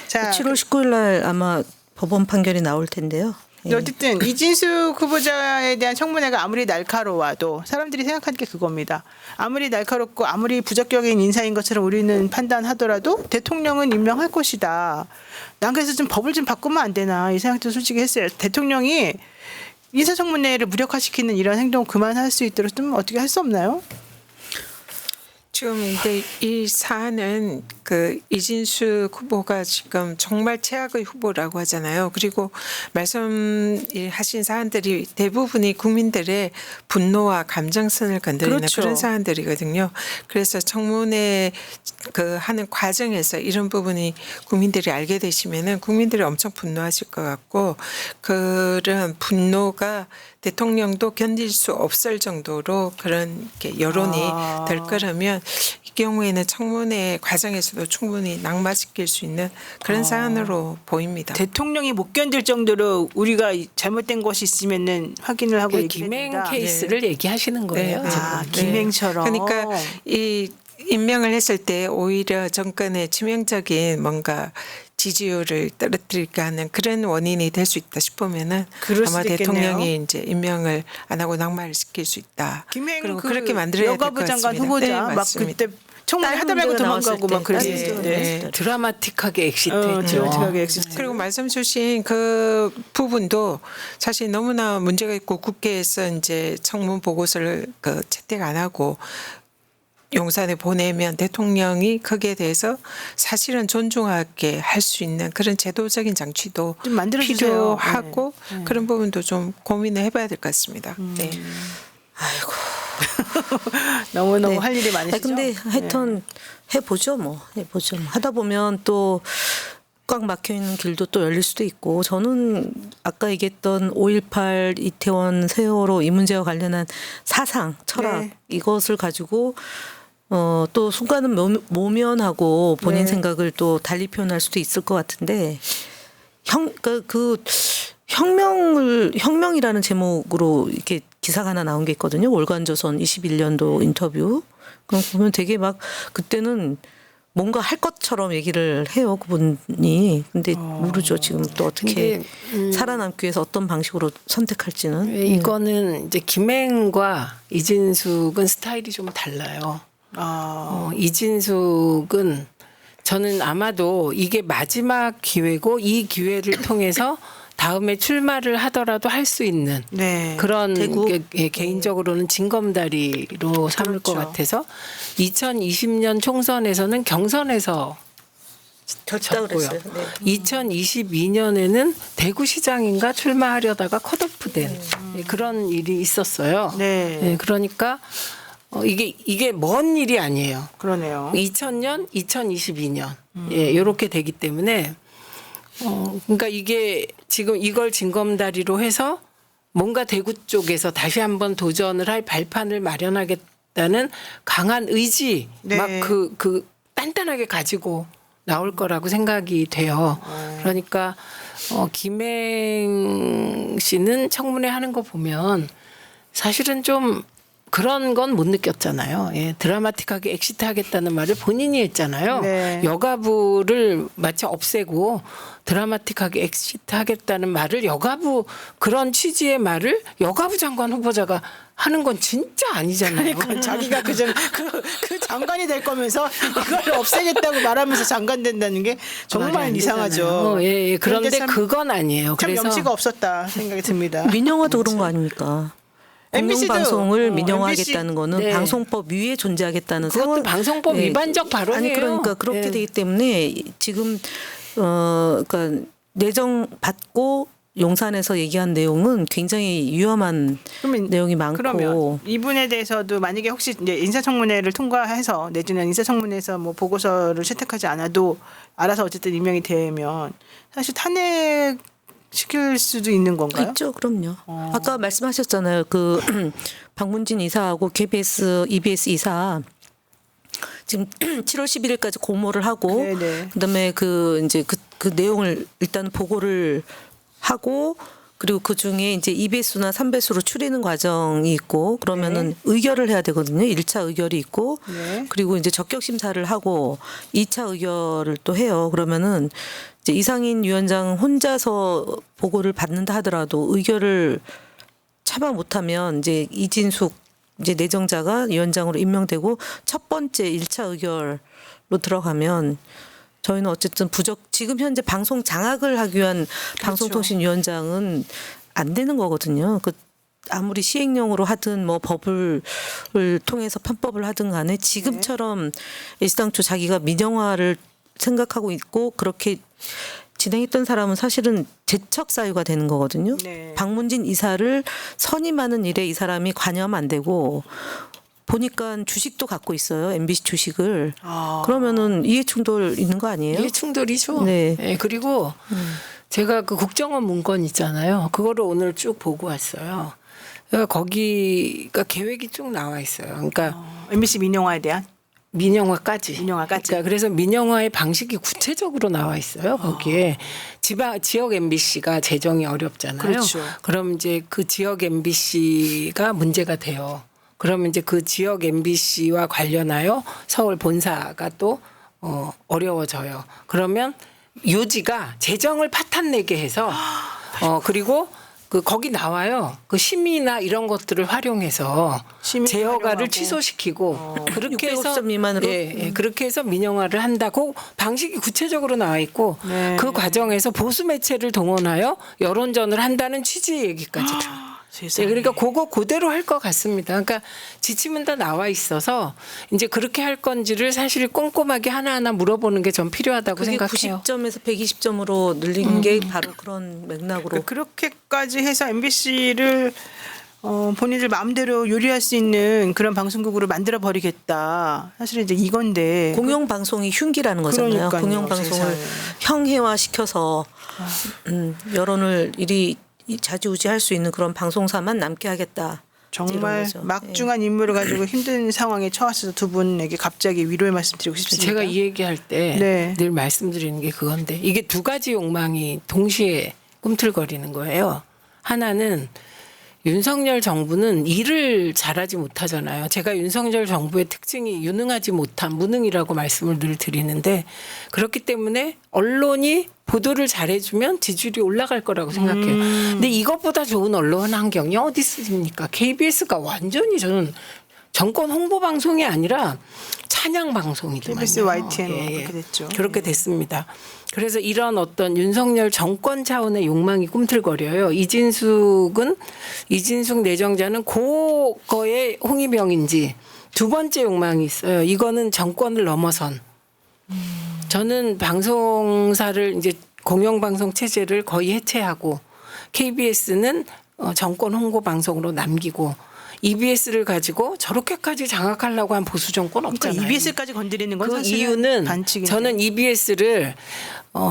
자, 7월 19일 날 아마 법원 판결이 나올 텐데요. 예. 어쨌든 이진숙 후보자에 대한 청문회가 아무리 날카로워도 사람들이 생각하는 게 그겁니다. 아무리 날카롭고 아무리 부적격인 인사인 것처럼 우리는 판단하더라도 대통령은 임명할 것이다. 난 그래서 좀 법을 좀 바꾸면 안 되나 이 생각도 솔직히 했어요. 대통령이 인사청문회를 무력화시키는 이런 행동 그만할 수 있도록 좀 어떻게 할 수 없나요? 지금 근데 이 사안은 그 이진숙 후보가 지금 정말 최악의 후보라고 하잖아요. 그리고 말씀하신 사안들이 대부분이 국민들의 분노와 감정선을 건드리는 그렇죠. 그런 사안들이거든요. 그래서 청문회 그 하는 과정에서 이런 부분이 국민들이 알게 되시면은 국민들이 엄청 분노하실 것 같고, 그런 분노가 대통령도 견딜 수 없을 정도로 그런 이렇게 여론이 될 거라면 이 경우에는 청문회 과정에서도 충분히 낙마시킬 수 있는 그런 사안으로 보입니다. 대통령이 못 견딜 정도로 우리가 잘못된 것이 있으면은 확인을 하고 그 얘기해야 김행 된다. 케이스를 얘기하시는 거예요. 네, 아, 지금. 김행처럼. 그러니까 이 임명을 했을 때 오히려 정권의 치명적인 뭔가 지지율을 떨어뜨릴까 하는 그런 원인이 될 수 있다 싶으면은 그럴 아마 수도 있겠네요. 대통령이 이제 임명을 안 하고 낙마를 시킬 수 있다. 김행 그리고 그 그렇게 만들어야 될 것 여가부 장관 같습니다. 후보자 네, 막 맞습니다. 그때 청문회 딸 하다 말고 문제가 도망가고 나왔을 막 때, 그랬어요. 딸 문제가 네. 나왔을 때. 드라마틱하게 엑시트했죠. 드라마틱하게 엑시트. 그리고 말씀 주신 그 부분도 사실 너무나 문제가 있고, 국회에서 이제 청문 보고서를 그 채택 안 하고 용산에 보내면 대통령이 거기에 대해서 사실은 존중하게 할 수 있는 그런 제도적인 장치도 좀 만들어주세요. 필요하고 그런 부분도 좀 고민을 해봐야 될 것 같습니다. 네. 너무너무 네. 할 일이 아, 많으시죠? 근데 하여튼 해보죠 뭐. 해보죠. 뭐. 하다 보면 또 꽉 막혀 있는 길도 또 열릴 수도 있고, 저는 아까 얘기했던 5.18 이태원 세월호 이 문제와 관련한 사상, 철학 네. 이것을 가지고 또 순간은 모면하고 본인 네. 생각을 또 달리 표현할 수도 있을 것 같은데, 그 혁명이라는 제목으로 이렇게 기사가 하나 나온 게 있거든요. 월간조선 21년도 인터뷰. 그럼 보면 되게 막 그때는 뭔가 할 것처럼 얘기를 해요, 그분이. 근데 모르죠, 지금 또 어떻게 살아남기 위해서 어떤 방식으로 선택할지는. 이거는 이제 김행과 이진숙은 스타일이 좀 달라요. 이진숙은 저는 아마도 이게 마지막 기회고, 이 기회를 통해서 다음에 출마를 하더라도 할 수 있는 네. 그런 대구? 개인적으로는 징검다리로 삼을 것 그렇죠. 같아서 2020년 총선에서는 경선에서 졌다 졌고요. 그랬어요. 네. 2022년에는 대구시장인가 출마하려다가 컷오프된 그런 일이 있었어요. 네. 네, 그러니까 이게 먼 일이 아니에요. 그러네요. 2000년, 2022년 예, 이렇게 되기 때문에 그러니까 이게 지금 이걸 징검다리로 해서 뭔가 대구 쪽에서 다시 한번 도전을 할 발판을 마련하겠다는 강한 의지 네. 막 그 단단하게 가지고 나올 거라고 생각이 돼요. 그러니까 김행 씨는 청문회 하는 거 보면 사실은 좀 그런 건 못 느꼈잖아요. 예, 드라마틱하게 엑시트 하겠다는 말을 본인이 했잖아요. 네. 여가부를 마치 없애고 드라마틱하게 엑시트 하겠다는 말을 여가부 그런 취지의 말을 여가부 장관 후보자가 하는 건 진짜 아니잖아요. 그러니까 자기가 그 장관이 될 거면서 이걸 없애겠다고 말하면서 장관 된다는 게 말이 정말 안 이상하죠. 되잖아요. 예. 그런데 참- 그건 아니에요. 참 그래서 염치가 없었다 생각이 듭니다. 민영화도 그런 거 아닙니까? MBC 도, 공영방송을 어, 민영화하겠다는 거는 네. 방송법 위에 존재하겠다는 그것도 상황. 방송법 위반적 발언이에요. 아니 그러니까 그렇게 네. 되기 때문에 지금 그러니까 내정 받고 용산에서 얘기한 내용은 굉장히 위험한 그러면- 내용이 많고. 그러면 이분에 대해서도 만약에 혹시 이제 인사청문회를 통과해서 내지는 인사청문회에서 뭐 보고서를 채택하지 않아도 알아서 어쨌든 임명이 되면 사실 탄핵 시킬 수도 있는 건가요? 있죠, 그럼요. 아까 말씀하셨잖아요. 그 박문진 이사하고 KBS, EBS 이사 지금 7월 11일까지 고모를 하고, 네네. 그다음에 그 이제 그 내용을 일단 보고를 하고, 그리고 그 중에 이제 2배수나 3배수로 추리는 과정이 있고, 그러면은 의결을 해야 되거든요. 1차 의결이 있고, 네. 그리고 이제 적격 심사를 하고 2차 의결을 또 해요. 그러면은 이제 이상인 위원장 혼자서 보고를 받는다 하더라도 의결을 차마 못하면 이제 이진숙 이제 내정자가 위원장으로 임명되고 첫 번째 1차 의결로 들어가면 저희는 어쨌든 지금 현재 방송 장악을 하기 위한 방송통신위원장은 안 되는 거거든요. 아무리 시행령으로 하든 뭐 법을 통해서 편법을 하든 간에 지금처럼 일당초 자기가 민영화를 생각하고 있고 그렇게 진행했던 사람은 사실은 제척 사유가 되는 거거든요. 네. 박문진 이사를 선임하는 일에 이 사람이 관여하면 안 되고 보니까 주식도 갖고 있어요. MBC 주식을. 그러면은 이해충돌 있는 거 아니에요? 이게 충돌이죠. 네. 네, 그리고 제가 그 국정원 문건 있잖아요. 그거를 오늘 쭉 보고 왔어요. 그러니까 거기가 계획이 쭉 나와 있어요. 그러니까 MBC 민영화에 대한 민영화까지. 민영화까지. 그러니까 그래서 민영화의 방식이 구체적으로 나와 있어요. 거기에 지역 MBC가 재정이 어렵잖아요. 그렇죠. 그럼 이제 그 지역 MBC가 문제가 돼요. 그러면 이제 그 지역 MBC와 관련하여 서울 본사가 또 어려워져요. 그러면 요지가 재정을 파탄내게 해서 그리고 그 거기 나와요. 그 심의나 이런 것들을 활용해서 심의 제허가를 활용하고. 취소시키고 그렇게 600억 해서 점 미만으로? 그렇게 해서 민영화를 한다고 방식이 구체적으로 나와 있고 네. 그 과정에서 보수 매체를 동원하여 여론전을 한다는 취지의 얘기까지 들어요. 세상에. 네, 그러니까 그거 그대로 할 것 같습니다. 그러니까 지침은 다 나와 있어서 이제 그렇게 할 건지를 사실 꼼꼼하게 하나하나 물어보는 게 전 필요하다고 그게 생각해요. 90점에서 120점으로 늘린 게 바로 그런 맥락으로. 그렇게까지 해서 MBC를 본인들 마음대로 요리할 수 있는 그런 방송국으로 만들어 버리겠다. 사실 이제 이건데 공영방송이 흉기라는 거잖아요. 그러니까요, 공영방송을 세상에. 형해화시켜서 여론을 이리 좌지우지할 수 있는 그런 방송사만 남게 하겠다. 정말 이런 거죠. 막중한 임무를 가지고 힘든 상황에 처했어서 두 분에게 갑자기 위로의 말씀 드리고 싶습니다. 제가 이 얘기할 때 네. 늘 말씀드리는 게 그건데 이게 두 가지 욕망이 동시에 꿈틀거리는 거예요. 하나는 윤석열 정부는 일을 잘하지 못하잖아요. 제가 윤석열 정부의 특징이 유능하지 못한 무능이라고 말씀을 늘 드리는데 그렇기 때문에 언론이 보도를 잘해주면 지지율이 올라갈 거라고 생각해요. 근데 이것보다 좋은 언론 환경이 어디 있습니까? KBS가 완전히 저는 정권 홍보 방송이 아니라 찬양 방송이더만요. KBS YTN 그렇게 됐죠. 그렇게 됐습니다. 그래서 이런 어떤 윤석열 정권 차원의 욕망이 꿈틀거려요. 이진숙 내정자는 그거의 홍위병인지 두 번째 욕망이 있어요. 이거는 정권을 넘어선. 저는 방송사를 이제 공영방송 체제를 거의 해체하고 KBS는 정권 홍보 방송으로 남기고 EBS를 가지고 저렇게까지 장악하려고 한 보수 정권 그러니까 없잖아요. EBS까지 건드리는 건 그 사실은 이유는 반칙인데. 저는 EBS를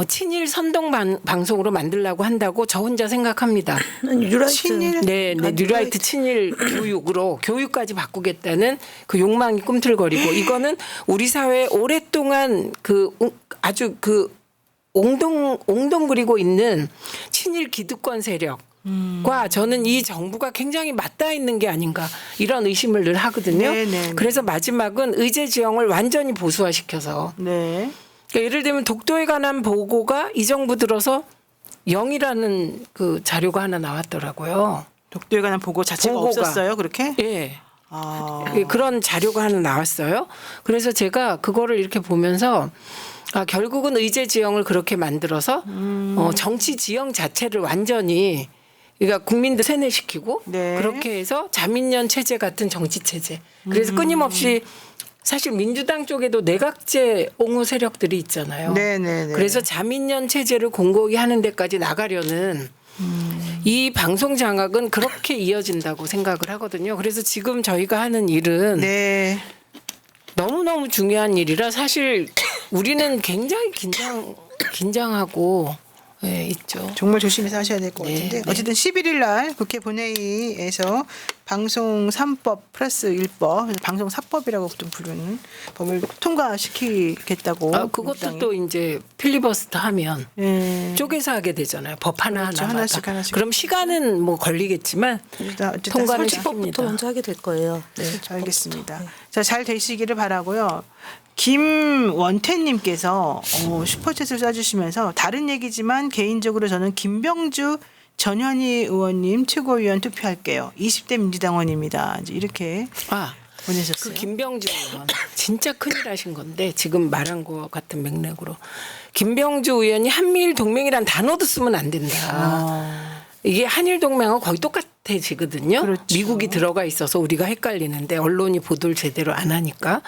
친일 선동 방송으로 만들려고 한다고 저 혼자 생각합니다. 뉴라이트. 친일? 네, 뉴라이트 친일 교육으로 교육까지 바꾸겠다는 그 욕망이 꿈틀거리고 이거는 우리 사회에 오랫동안 아주 옹동그리고 있는 친일 기득권 세력과 저는 이 정부가 굉장히 맞닿아 있는 게 아닌가 이런 의심을 늘 하거든요. 네네네. 그래서 마지막은 의제 지형을 완전히 보수화시켜서 네. 그러니까 예를 들면 독도에 관한 보고가 이 정부 들어서 0이라는 그 자료가 하나 나왔더라고요. 독도에 관한 보고 자체가 보고가. 없었어요, 그렇게? 예. 아. 그런 자료가 하나 나왔어요. 그래서 제가 그거를 이렇게 보면서 결국은 의제 지형을 그렇게 만들어서 정치 지형 자체를 완전히 그러니까 국민들 세뇌시키고 네. 그렇게 해서 자민련 체제 같은 정치 체제. 그래서 끊임없이 사실 민주당 쪽에도 내각제 옹호 세력들이 있잖아요. 네네네. 그래서 자민련 체제를 공고히 하는 데까지 나가려는 이 방송 장악은 그렇게 이어진다고 생각을 하거든요. 그래서 지금 저희가 하는 일은 네. 너무너무 중요한 일이라 사실 우리는 굉장히 긴장하고 있죠. 정말 조심해서 하셔야 될 것 네, 같은데 네. 어쨌든 11일 날 국회 본회의에서 방송 3법 플러스 1법 방송 4법이라고 좀 부르는 법을 통과시키겠다고 그것도 민주당이. 또 이제 필리버스터 하면 네. 쪼개서 하게 되잖아요. 법 하나 그렇죠. 하나마다. 하나씩. 그럼 시간은 뭐 걸리겠지만 어쨌든 통과는 설득- 시킵니다. 부터 먼저 하게 될 거예요. 네. 알겠습니다. 자, 잘 되시기를 바라고요. 김원태님께서 슈퍼챗을 써주시면서 다른 얘기지만 개인적으로 저는 김병주 전현희 의원님 최고위원 투표할게요. 20대 민주당원입니다. 이제 이렇게 그 보내셨어요. 김병주 의원 진짜 큰일 하신 건데 지금 말한 것 같은 맥락으로 김병주 의원이 한미일 동맹이란 단어도 쓰면 안 된다. 이게 한일 동맹하고 거의 똑같아지거든요. 그렇죠. 미국이 들어가 있어서 우리가 헷갈리는데 언론이 보도를 제대로 안 하니까.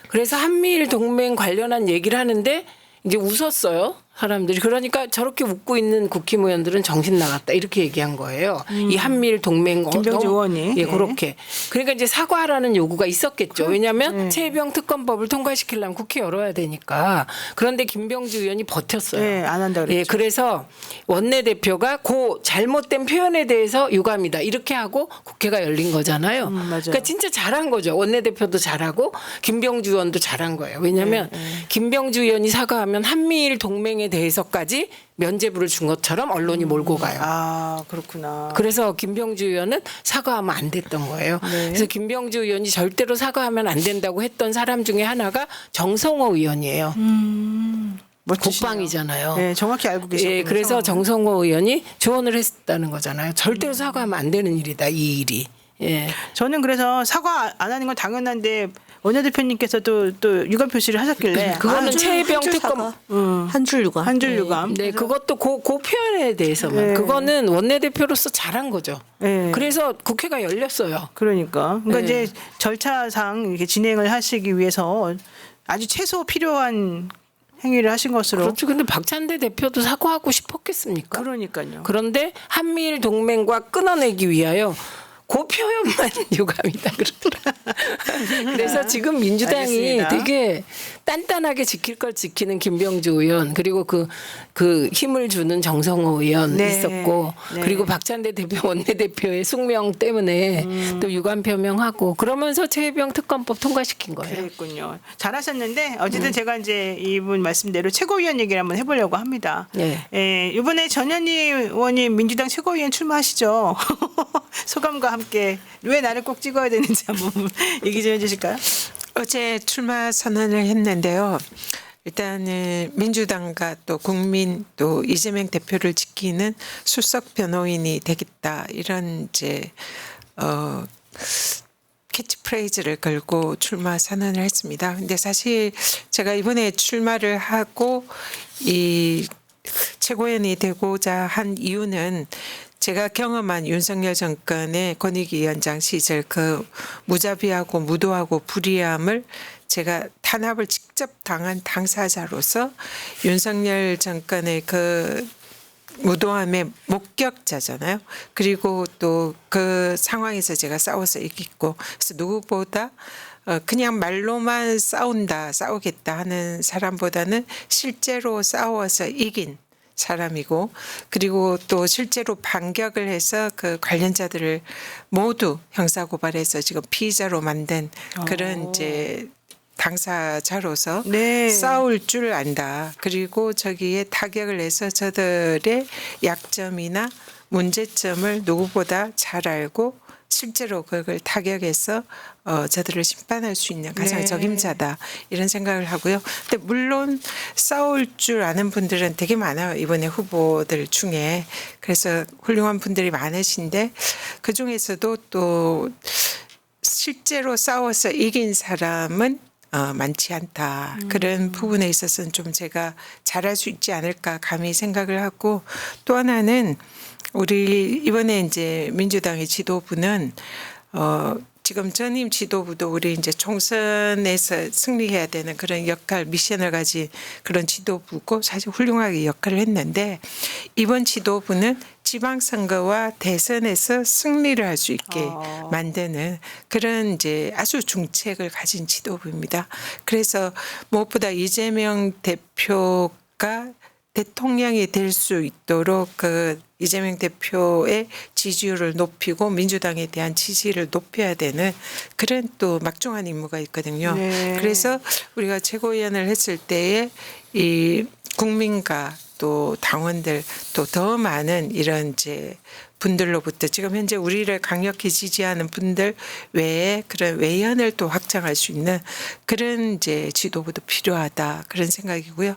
그래서 한미일 동맹 관련한 얘기를 하는데 이제 웃었어요. 사람들이. 그러니까 저렇게 웃고 있는 국힘의원들은 정신 나갔다 이렇게 얘기한 거예요. 이 한미일 동맹 김병주 의원이. 예, 네. 그렇게. 그러니까 이제 사과하라는 요구가 있었겠죠. 왜냐하면 최혜병 특검법을 통과시키려면 국회 열어야 되니까. 그런데 김병주 의원이 버텼어요. 네, 안 한다 그랬죠. 예, 그래서 원내대표가 그 잘못된 표현에 대해서 유감이다 이렇게 하고 국회가 열린 거잖아요. 맞아요. 그러니까 진짜 잘한 거죠. 원내대표도 잘하고 김병주 의원도 잘한 거예요. 왜냐하면 김병주 의원이 사과하면 한미일 동맹에 대해서까지 면죄부를 준 것처럼 언론이 몰고 가요. 아, 그렇구나. 그래서 김병주 의원은 사과하면 안 됐던 거예요. 네. 그래서 김병주 의원이 절대로 사과하면 안 된다고 했던 사람 중에 하나가 정성호 의원이에요. 멋지시네요. 국방이잖아요. 네, 정확히 알고 계셨군요. 예, 그래서 정성호 의원이 조언을 했다는 거잖아요. 절대로 사과하면 안 되는 일이다, 이 일이. 예. 저는 그래서 사과 안 하는 건 당연한데 원내대표님께서도 또 유감 표시를 하셨길래 그거는 최혜병 특검. 한 줄 유감. 한 줄 유감. 네, 그것도 그 표현에 대해서만. 네. 그거는 원내대표로서 잘한 거죠. 네. 그래서 국회가 열렸어요. 그러니까 네. 이제 절차상 이렇게 진행을 하시기 위해서 아주 최소 필요한 행위를 하신 것으로. 그렇죠. 근데 박찬대 대표도 사과하고 싶었겠습니까? 그러니까요. 그런데 한미일 동맹과 끊어내기 위하여 그 표현만 유감이다 그러더라. 그래서 지금 민주당이 알겠습니다. 되게 단단하게 지킬 걸 지키는 김병주 의원 그리고 그 힘을 주는 정성호 의원 네. 있었고 네. 그리고 박찬대 대표 원내대표의 숙명 때문에 또 유감 표명하고 그러면서 최혜병 특검법 통과시킨 거예요. 그랬군요. 잘하셨는데 어쨌든 제가 이제 이분 말씀대로 최고위원 얘기를 한번 해보려고 합니다. 네. 예, 이번에 전현희 의원님 민주당 최고위원 출마하시죠. 소감과 함께 왜 나를 꼭 찍어야 되는지 한번 얘기 좀 해주실까요? 어제 출마 선언을 했는데요. 일단은 민주당과 또 국민 또 이재명 대표를 지키는 수석 변호인이 되겠다 이런 이제 캐치프레이즈를 걸고 출마 선언을 했습니다. 근데 사실 제가 이번에 출마를 하고 이 최고위원이 되고자 한 이유는 제가 경험한 윤석열 정권의 권익위원장 시절 그 무자비하고 무도하고 불의함을 제가 탄압을 직접 당한 당사자로서 윤석열 정권의 그 무도함의 목격자잖아요. 그리고 또 그 상황에서 제가 싸워서 이겼고 그래서 누구보다 그냥 말로만 싸우겠다 하는 사람보다는 실제로 싸워서 이긴 사람이고 그리고 또 실제로 반격을 해서 그 관련자들을 모두 형사고발해서 지금 피의자로 만든 그런 이제 당사자로서 네. 싸울 줄 안다. 그리고 저기에 타격을 해서 저들의 약점이나 문제점을 누구보다 잘 알고 실제로 그걸 타격해서 저들을 심판할 수 있는 가장 네. 적임자다 이런 생각을 하고요. 근데 물론 싸울 줄 아는 분들은 되게 많아요. 이번에 후보들 중에. 그래서 훌륭한 분들이 많으신데 그중에서도 또 실제로 싸워서 이긴 사람은 많지 않다. 그런 부분에 있어서는 좀 제가 잘할 수 있지 않을까 감히 생각을 하고 또 하나는 우리 이번에 이제 민주당의 지도부는 지금 전임 지도부도 우리 이제 총선에서 승리해야 되는 그런 역할 미션을 가진 그런 지도부고 사실 훌륭하게 역할을 했는데 이번 지도부는 지방선거와 대선에서 승리를 할 수 있게 만드는 그런 이제 아주 중책을 가진 지도부입니다. 그래서 무엇보다 이재명 대표가 대통령이 될 수 있도록 그 이재명 대표의 지지율을 높이고 민주당에 대한 지지를 높여야 되는 그런 또 막중한 임무가 있거든요. 네. 그래서 우리가 최고위원을 했을 때에 이 국민과 또 당원들 또 더 많은 이런 이제 분들로부터 지금 현재 우리를 강력히 지지하는 분들 외에 그런 외연을 또 확장할 수 있는 그런 이제 지도부도 필요하다 그런 생각이고요.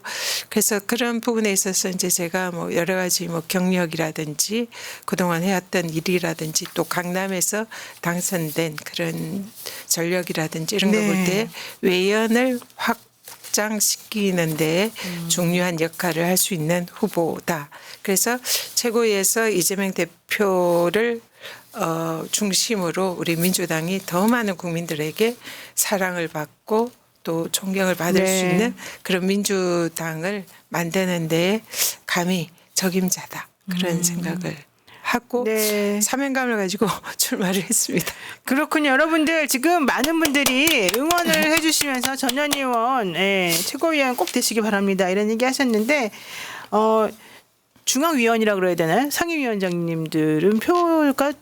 그래서 그런 부분에 있어서 이제 제가 뭐 여러 가지 뭐 경력이라든지 그동안 해왔던 일이라든지 또 강남에서 당선된 그런 전력이라든지 이런 거 볼 때 외연을 확 확장시키는 데 중요한 역할을 할 수 있는 후보다. 그래서 최고위에서 이재명 대표를 중심으로 우리 민주당이 더 많은 국민들에게 사랑을 받고 또 존경을 받을 네. 수 있는 그런 민주당을 만드는 데 감히 적임자다. 그런 생각을 하고 네. 사명감을 가지고 출마를 했습니다. 그렇군요. 여러분들 지금 많은 분들이 응원을 해주시면서 전현 의원 최고위원 꼭 되시기 바랍니다. 이런 얘기 하셨는데 중앙위원이라고 그래야 되나요? 상임위원장님들은 표가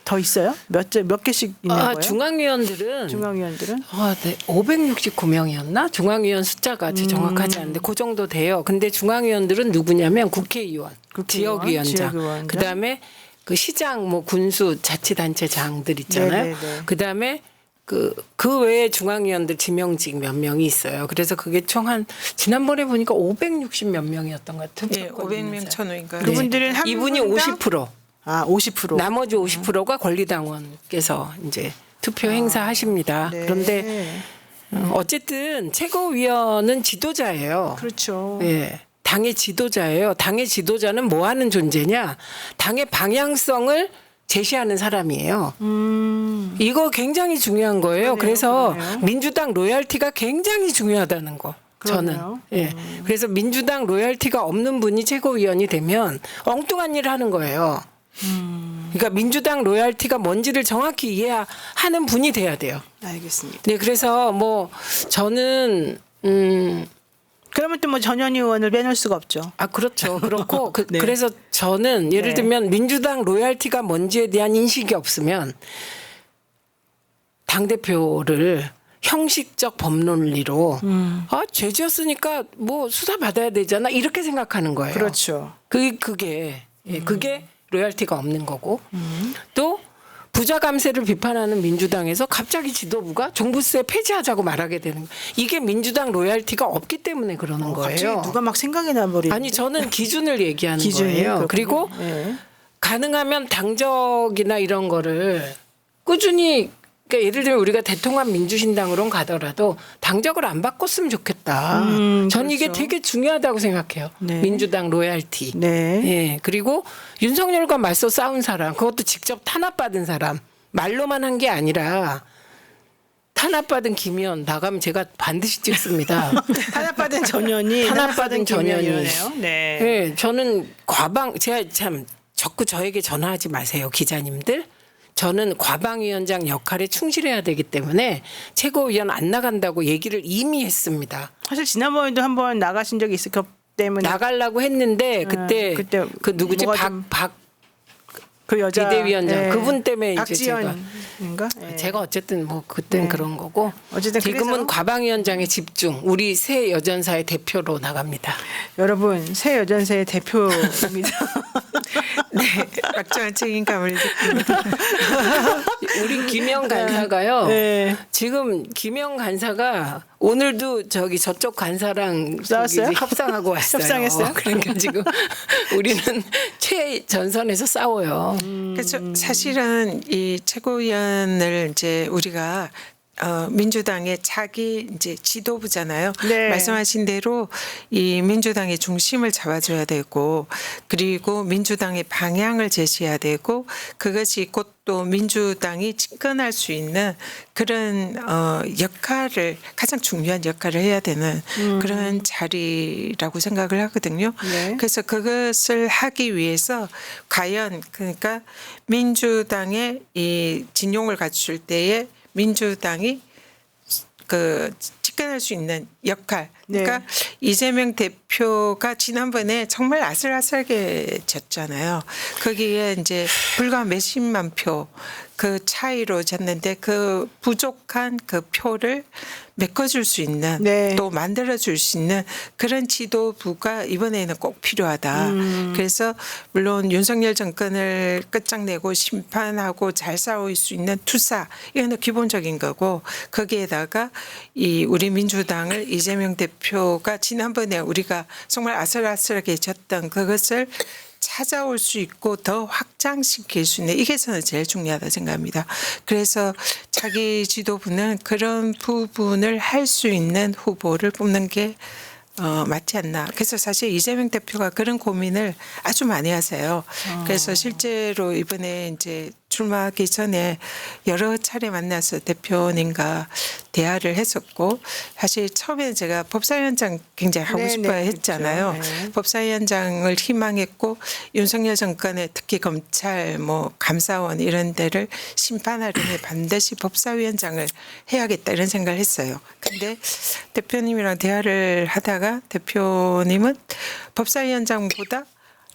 더 있어요? 몇 개씩 있는 거예요? 중앙위원들은 중앙위원들은? 네. 569명이었나? 중앙위원 숫자가 정확하지 않은데 그 정도 돼요. 근데 중앙위원들은 누구냐면 국회의원, 지역위원장, 지역위원장. 그다음에 그 시장, 뭐 군수, 자치단체장들 있잖아요. 네네네. 그다음에 그 외에 중앙위원들 지명직 몇 명이 있어요. 그래서 그게 총 한 지난번에 보니까 560 몇 명이었던 것 같아요. 예, 500명 천호인가요? 그분들은 한 이분이 분당? 50%. 50%. 나머지 50%가 권리당원께서 이제 투표 행사하십니다. 네. 그런데 어쨌든 최고위원은 지도자예요. 그렇죠. 예. 당의 지도자예요. 당의 지도자는 뭐 하는 존재냐? 당의 방향성을 제시하는 사람이에요. 이거 굉장히 중요한 거예요. 그래서 그러네요. 민주당 로열티가 굉장히 중요하다는 거. 그러네요. 저는. 예. 그래서 민주당 로열티가 없는 분이 최고위원이 되면 엉뚱한 일을 하는 거예요. 그러니까 민주당 로열티가 뭔지를 정확히 이해하는 분이 돼야 돼요. 알겠습니다. 네, 그래서 뭐 저는 그러면 또 뭐 전현 의원을 빼놓을 수가 없죠. 그렇죠. 그렇고 네. 그래서 저는 예를 네. 들면 민주당 로열티가 뭔지에 대한 인식이 없으면 당 대표를 형식적 법논리로 죄 지었으니까 뭐 수사 받아야 되잖아 이렇게 생각하는 거예요. 그렇죠. 그게 로열티가 없는 거고 또 부자 감세를 비판하는 민주당에서 갑자기 지도부가 종부세 폐지하자고 말하게 되는 거예요. 이게 민주당 로열티가 없기 때문에 그러는 갑자기 거예요. 누가 막 생각이 나버리는. 아니 저는 기준을 얘기하는 그렇군요. 거예요. 그리고 네. 가능하면 당적이나 이런 거를 꾸준히 그러니까 예를 들면 우리가 대통합 민주신당으로 가더라도 당적을 안 바꿨으면 좋겠다. 전 이게 그렇죠. 되게 중요하다고 생각해요. 네. 민주당 로열티. 네. 예. 그리고 윤석열과 맞서 싸운 사람, 그것도 직접 탄압받은 사람, 말로만 한 게 아니라 탄압받은 김의원 나가면 제가 반드시 찍습니다. 탄압받은 전현이 탄압받은 전현이. 김의원이네요. 네. 네, 저는 제가 참 자꾸 저에게 전화하지 마세요, 기자님들. 저는 과방위원장 역할에 충실해야 되기 때문에 최고위원 안 나간다고 얘기를 이미 했습니다. 사실 지난번에도 한번 나가신 적이 있을 것 때문에 나가려고 했는데 그때 그 누구지 뭐가 좀 박 그 여자 비대위원장 그분 때문에 이제 박지원인가? 제가 어쨌든 뭐 그땐 그런 거고 어쨌든 지금은 그래서 과방위원장에 집중. 우리 새 여전사의 대표로 나갑니다. 여러분 새 여전사의 대표입니다. 네, 막중한 책임감을 느낍니다. 우리 김영 간사가요. 네. 지금 김영 간사가 오늘도 저쪽 간사랑 싸웠어요? 협상하고 왔어요. 협상했어요? 그러니까 지금 우리는 최전선에서 싸워요. 그래서 사실은 이 최고위원을 이제 우리가 민주당의 차기 이제 지도부잖아요. 네. 말씀하신 대로 이 민주당의 중심을 잡아줘야 되고 그리고 민주당의 방향을 제시해야 되고 그것이 곧 또 민주당이 집권할 수 있는 그런 역할을 가장 중요한 역할을 해야 되는 그런 자리라고 생각을 하거든요. 네. 그래서 그것을 하기 위해서 과연 그러니까 민주당의 이 진용을 갖출 때에 민주당이 집권할 수 있는 역할. 그러니까 네. 이재명 대표가 지난번에 정말 아슬아슬하게 졌잖아요. 거기에 이제 불과 몇십만 표 그 차이로 졌는데 그 부족한 그 표를 메꿔줄 수 있는 네. 또 만들어줄 수 있는 그런 지도부가 이번에는 꼭 필요하다. 그래서 물론 윤석열 정권을 끝장내고 심판하고 잘 싸울 수 있는 투사 이거는 기본적인 거고 거기에다가 이 우리 민주당을 이재명 대표가 지난번에 우리가 정말 아슬아슬하게 졌던 그것을 찾아올 수 있고 더 확장시킬 수 있는 이게 저는 제일 중요하다 생각합니다. 그래서 자기 지도부는 그런 부분을 할 수 있는 후보를 뽑는 게 맞지 않나. 그래서 사실 이재명 대표가 그런 고민을 아주 많이 하세요. 그래서 실제로 이번에 이제 출마하기 전에 여러 차례 만나서 대표님과 대화를 했었고 사실 처음에 제가 법사위원장 굉장히 하고 네, 싶어 네, 했잖아요. 그렇죠. 네. 법사위원장을 희망했고 윤석열 정권에 특히 검찰 뭐 감사원 이런 데를 심판하려면 반드시 법사위원장을 해야겠다 이런 생각을 했어요. 근데 대표님이랑 대화를 하다가 대표님은 법사위원장보다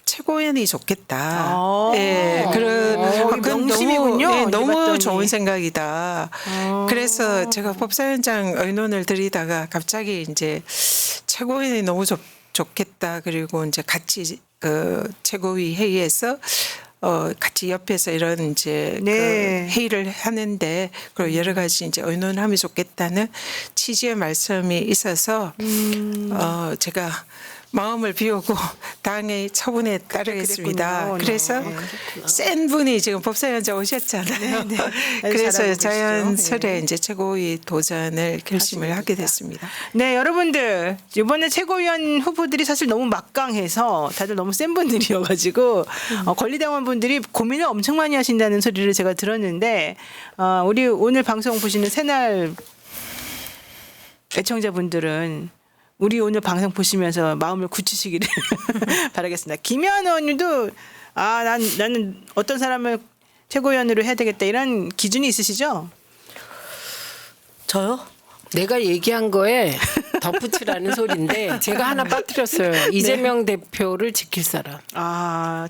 최고위원이 좋겠다. 아. 예, 그건 명심이군요. 너무, 예, 이게 너무 봤더니. 좋은 생각이다. 그래서 제가 법사위원장 의논을 드리다가 갑자기 이제 최고위원이 너무 좋겠다. 그리고 이제 같이 그 최고위 회의에서 같이 옆에서 이런 이제 네. 그 회의를 하는데 그리고 여러 가지 이제 의논을 하면 좋겠다는 취지의 말씀이 있어서 제가 마음을 비우고 당의 처분에 따르겠습니다. 그랬군요. 그래서 네. 센 분이 지금 법사위원장 오셨잖아요. 그래서 잘하고 자연스레 계시죠. 이제 최고위 도전을 결심을 하게 됐습니다. 네, 여러분들 이번에 최고위원 후보들이 사실 너무 막강해서 다들 너무 센 분들이어가지고 권리당원 분들이 고민을 엄청 많이 하신다는 소리를 제가 들었는데 우리 오늘 방송 보시는 새날 애청자분들은 우리 오늘 방송 보시면서 마음을 굳히시기를 바라겠습니다. 김현 의원님도 나는 어떤 사람을 최고위원으로 해야 되겠다 이런 기준이 있으시죠? 저요? 내가 얘기한 거에 덧붙이라는 소리인데 제가 하나 빠뜨렸어요. 이재명 대표를 지킬 사람.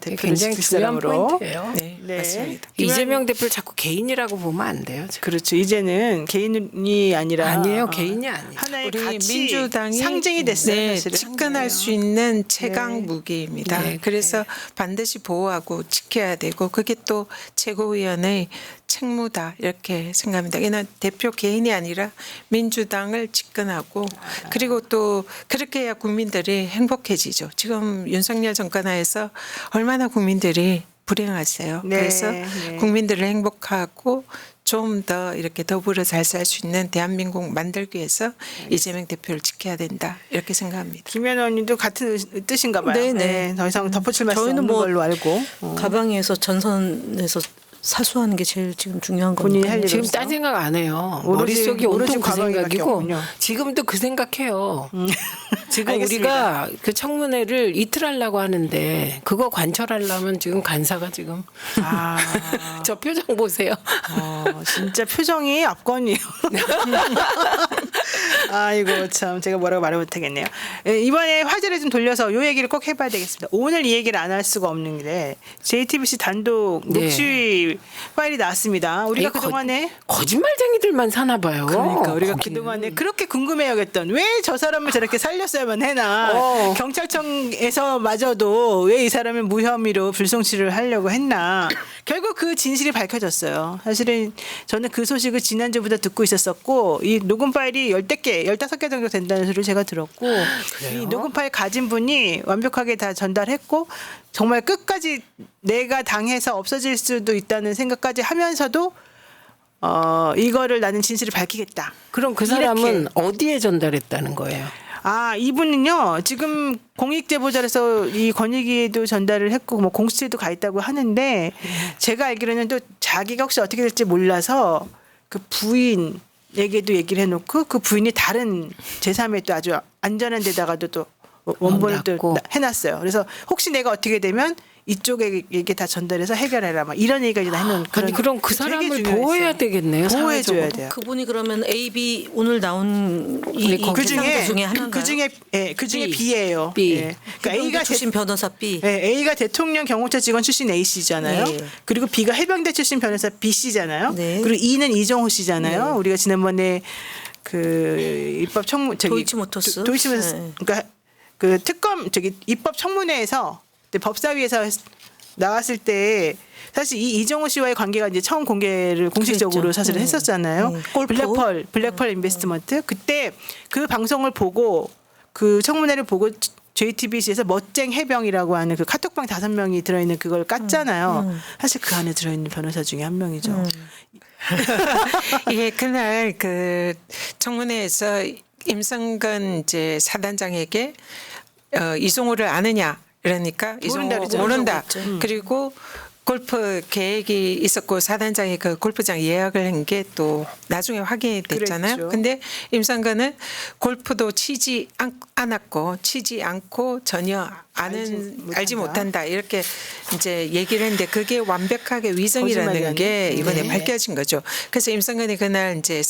대표 굉장히 중요한 포인트예요. 네, 네. 맞습니다. 이재명 대표를 자꾸 개인이라고 보면 안 돼요. 지금. 그렇죠. 이제는 개인이 아니라 아니에요. 개인이 아니에요. 하나의 우리 가치, 민주당이 상징이 됐어요. 네, 사실은. 집권할 수 있는 최강 무기입니다. 네. 그래서 반드시 보호하고 지켜야 되고 그게 또 최고위원의 책무다 이렇게 생각합니다. 이는 대표 개인이 아니라 민주당을 집권하고 그리고 또 그렇게 해야 국민들이 행복해지죠. 지금 윤석열 정권 하에서 얼마나 국민들이 불행하세요. 네, 그래서 네. 국민들을 행복하고 좀 더 이렇게 더불어 잘 살 수 있는 대한민국 만들기 위해서 이재명 대표를 지켜야 된다 이렇게 생각합니다. 김현 의원님도 같은 뜻인가 봐요. 네네. 더 이상 덧붙일 말씀 저희는 없는 뭐 걸로 알고 가방에서 전선에서 사수하는 게 제일 지금 중요한 본인이 거니까. 할 일 지금 없어? 딴 생각 안 해요. 오로지- 머릿속이 오로지 온통 그 가방에밖에 생각이고 없군요. 지금도 그 생각해요. 지금 알겠습니다. 우리가 그 청문회를 이틀 하려고 하는데 그거 관철하려면 지금 간사가 지금 저 표정 보세요. 진짜 표정이 압권이에요. 아이고 참 제가 뭐라고 말을 못하겠네요. 이번에 화제를 좀 돌려서 요 얘기를 꼭 해봐야 되겠습니다. 오늘 이 얘기를 안 할 수가 없는 게 JTBC 단독 네. 녹취 파일이 나왔습니다. 우리가 이거 그동안에 거짓말쟁이들만 사나 봐요. 그러니까 우리가 거기는. 그동안에 그렇게 궁금해하겠던 왜 저 사람을 저렇게 살렸어야만 해나 경찰청에서마저도 왜 이 사람을 무혐의로 불송치를 하려고 했나 결국 그 진실이 밝혀졌어요. 사실은 저는 그 소식을 지난주부터 듣고 있었었고 이 녹음 파일이 10개, 15개 정도 된다는 소리를 제가 들었고 이 녹음 파일 가진 분이 완벽하게 다 전달했고 정말 끝까지 내가 당해서 없어질 수도 있다는 생각까지 하면서도 이거를 나는 진실을 밝히겠다. 그럼 그 이렇게. 사람은 어디에 전달했다는 거예요? 이분은요 지금 공익제보자로서 이 권익위에도 전달을 했고 뭐 공수처에도 가 있다고 하는데 제가 알기로는 또 자기가 혹시 어떻게 될지 몰라서 그 부인에게도 얘기를 해놓고 그 부인이 다른 제3의 또 아주 안전한 데다가도 또 원본을 또 놨고. 해놨어요. 그래서 혹시 내가 어떻게 되면 이쪽에게 다 전달해서 해결해라 막 이런 얘기까지 다 해놓은 아니 그럼 그 되게 사람을 중요했어요. 보호해야 되겠네요. 보호해줘야 사회적으로. 돼요. 그분이 그러면 A, B 오늘 나온 네, 이 그 상대 중에 하나인가요? 그 중에 B. B예요. B. 예. 그러니까 해병대 A가 출신 변호사 B. A가 대통령 경호처 직원 출신 A 씨잖아요. 네. 그리고 B가 해병대 출신 변호사 B 씨잖아요. 네. 그리고 E는 이정호 씨잖아요. 우리가 지난번에 그 입법 청문 도이치모터스. 도이치모터스 네. 그러니까 그 특검 입법 청문회에서 법사위에서 나왔을 때 사실 이 이정호 씨와의 관계가 이제 처음 공개를 공식적으로 그랬죠. 사실은 했었잖아요. 골프. 블랙펄 인베스트먼트 그때 그 방송을 보고 그 청문회를 보고 JTBC에서 멋쟁 해병이라고 하는 그 카톡방 5명이 들어있는 그걸 깠잖아요. 사실 그 안에 들어있는 변호사 중에 한 명이죠. 예, 그날 그 청문회에서 임성근 이제 사단장에게 이종호를 아느냐 이러니까 모른다 이종호 그러죠. 모른다. 그리고 골프 계획이 있었고 사단장이 그 골프장 예약을 한 게 또 나중에 확인이 됐잖아요. 그랬죠. 근데 임성근은 골프도 치지 않았고 치지 않고 전혀 알지 못한다 이렇게 이제 얘기를 했는데 그게 완벽하게 위증이라는 거짓말이 게 아니에요. 이번에 네. 밝혀진 거죠. 그래서 임성근이 그날 이제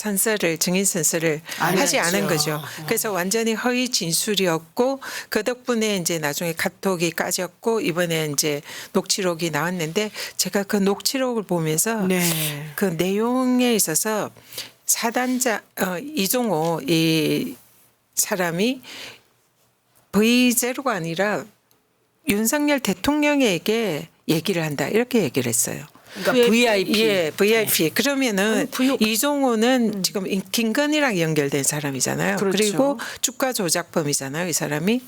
증인 선서를 하지 했죠. 않은 거죠. 그래서 완전히 허위 진술이었고 그 덕분에 이제 나중에 카톡이 까졌고 이번에 이제 녹취록이 나왔는데 제가 그 녹취록을 보면서 네. 그 내용에 있어서 사단장 이종호 이 사람이 V0가 아니라 윤석열 대통령에게 얘기를 한다 이렇게 얘기를 했어요. 그러니까 VIP. 예, VIP. 그러면은 이종호는 지금 김건희랑 연결된 사람이잖아요. 그렇죠. 그리고 주가 조작범이잖아요. 이 사람이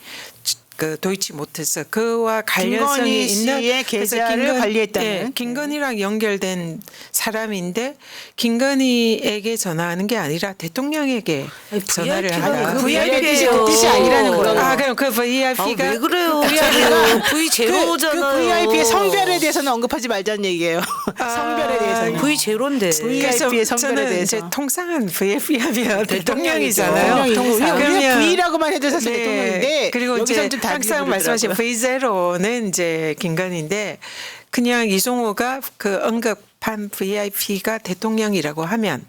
그 도이치모터스 그와 관련성이 김건희 있는 씨의 그래서 계좌를 관리했다는. 예, 김건희랑 연결된 사람인데 김건희에게 전화하는 게 아니라 대통령에게 전화를 VIP가 한다. 그 VIP가 그 뜻이 아니라는 거예요. 아, 그럼 그 VIP가 왜 그래요? V 그 제로잖아요. VIP의 성별에 대해서는 언급하지 말자는 얘기예요. 성별에 대해서는. V 제로인데. VIP의 성별에 저는 대해서. 이제 통상은 VIP 하면 대통령이잖아요. 대통령이죠. 우리가 V라고만 해도 사실 네. 대통령인데 그리고 이제 여기서는 좀 다르게 항상 말씀하신 부르더라고요. V0는 이제 김건희인데 그냥 이종호가 그 언급한 VIP가 대통령이라고 하면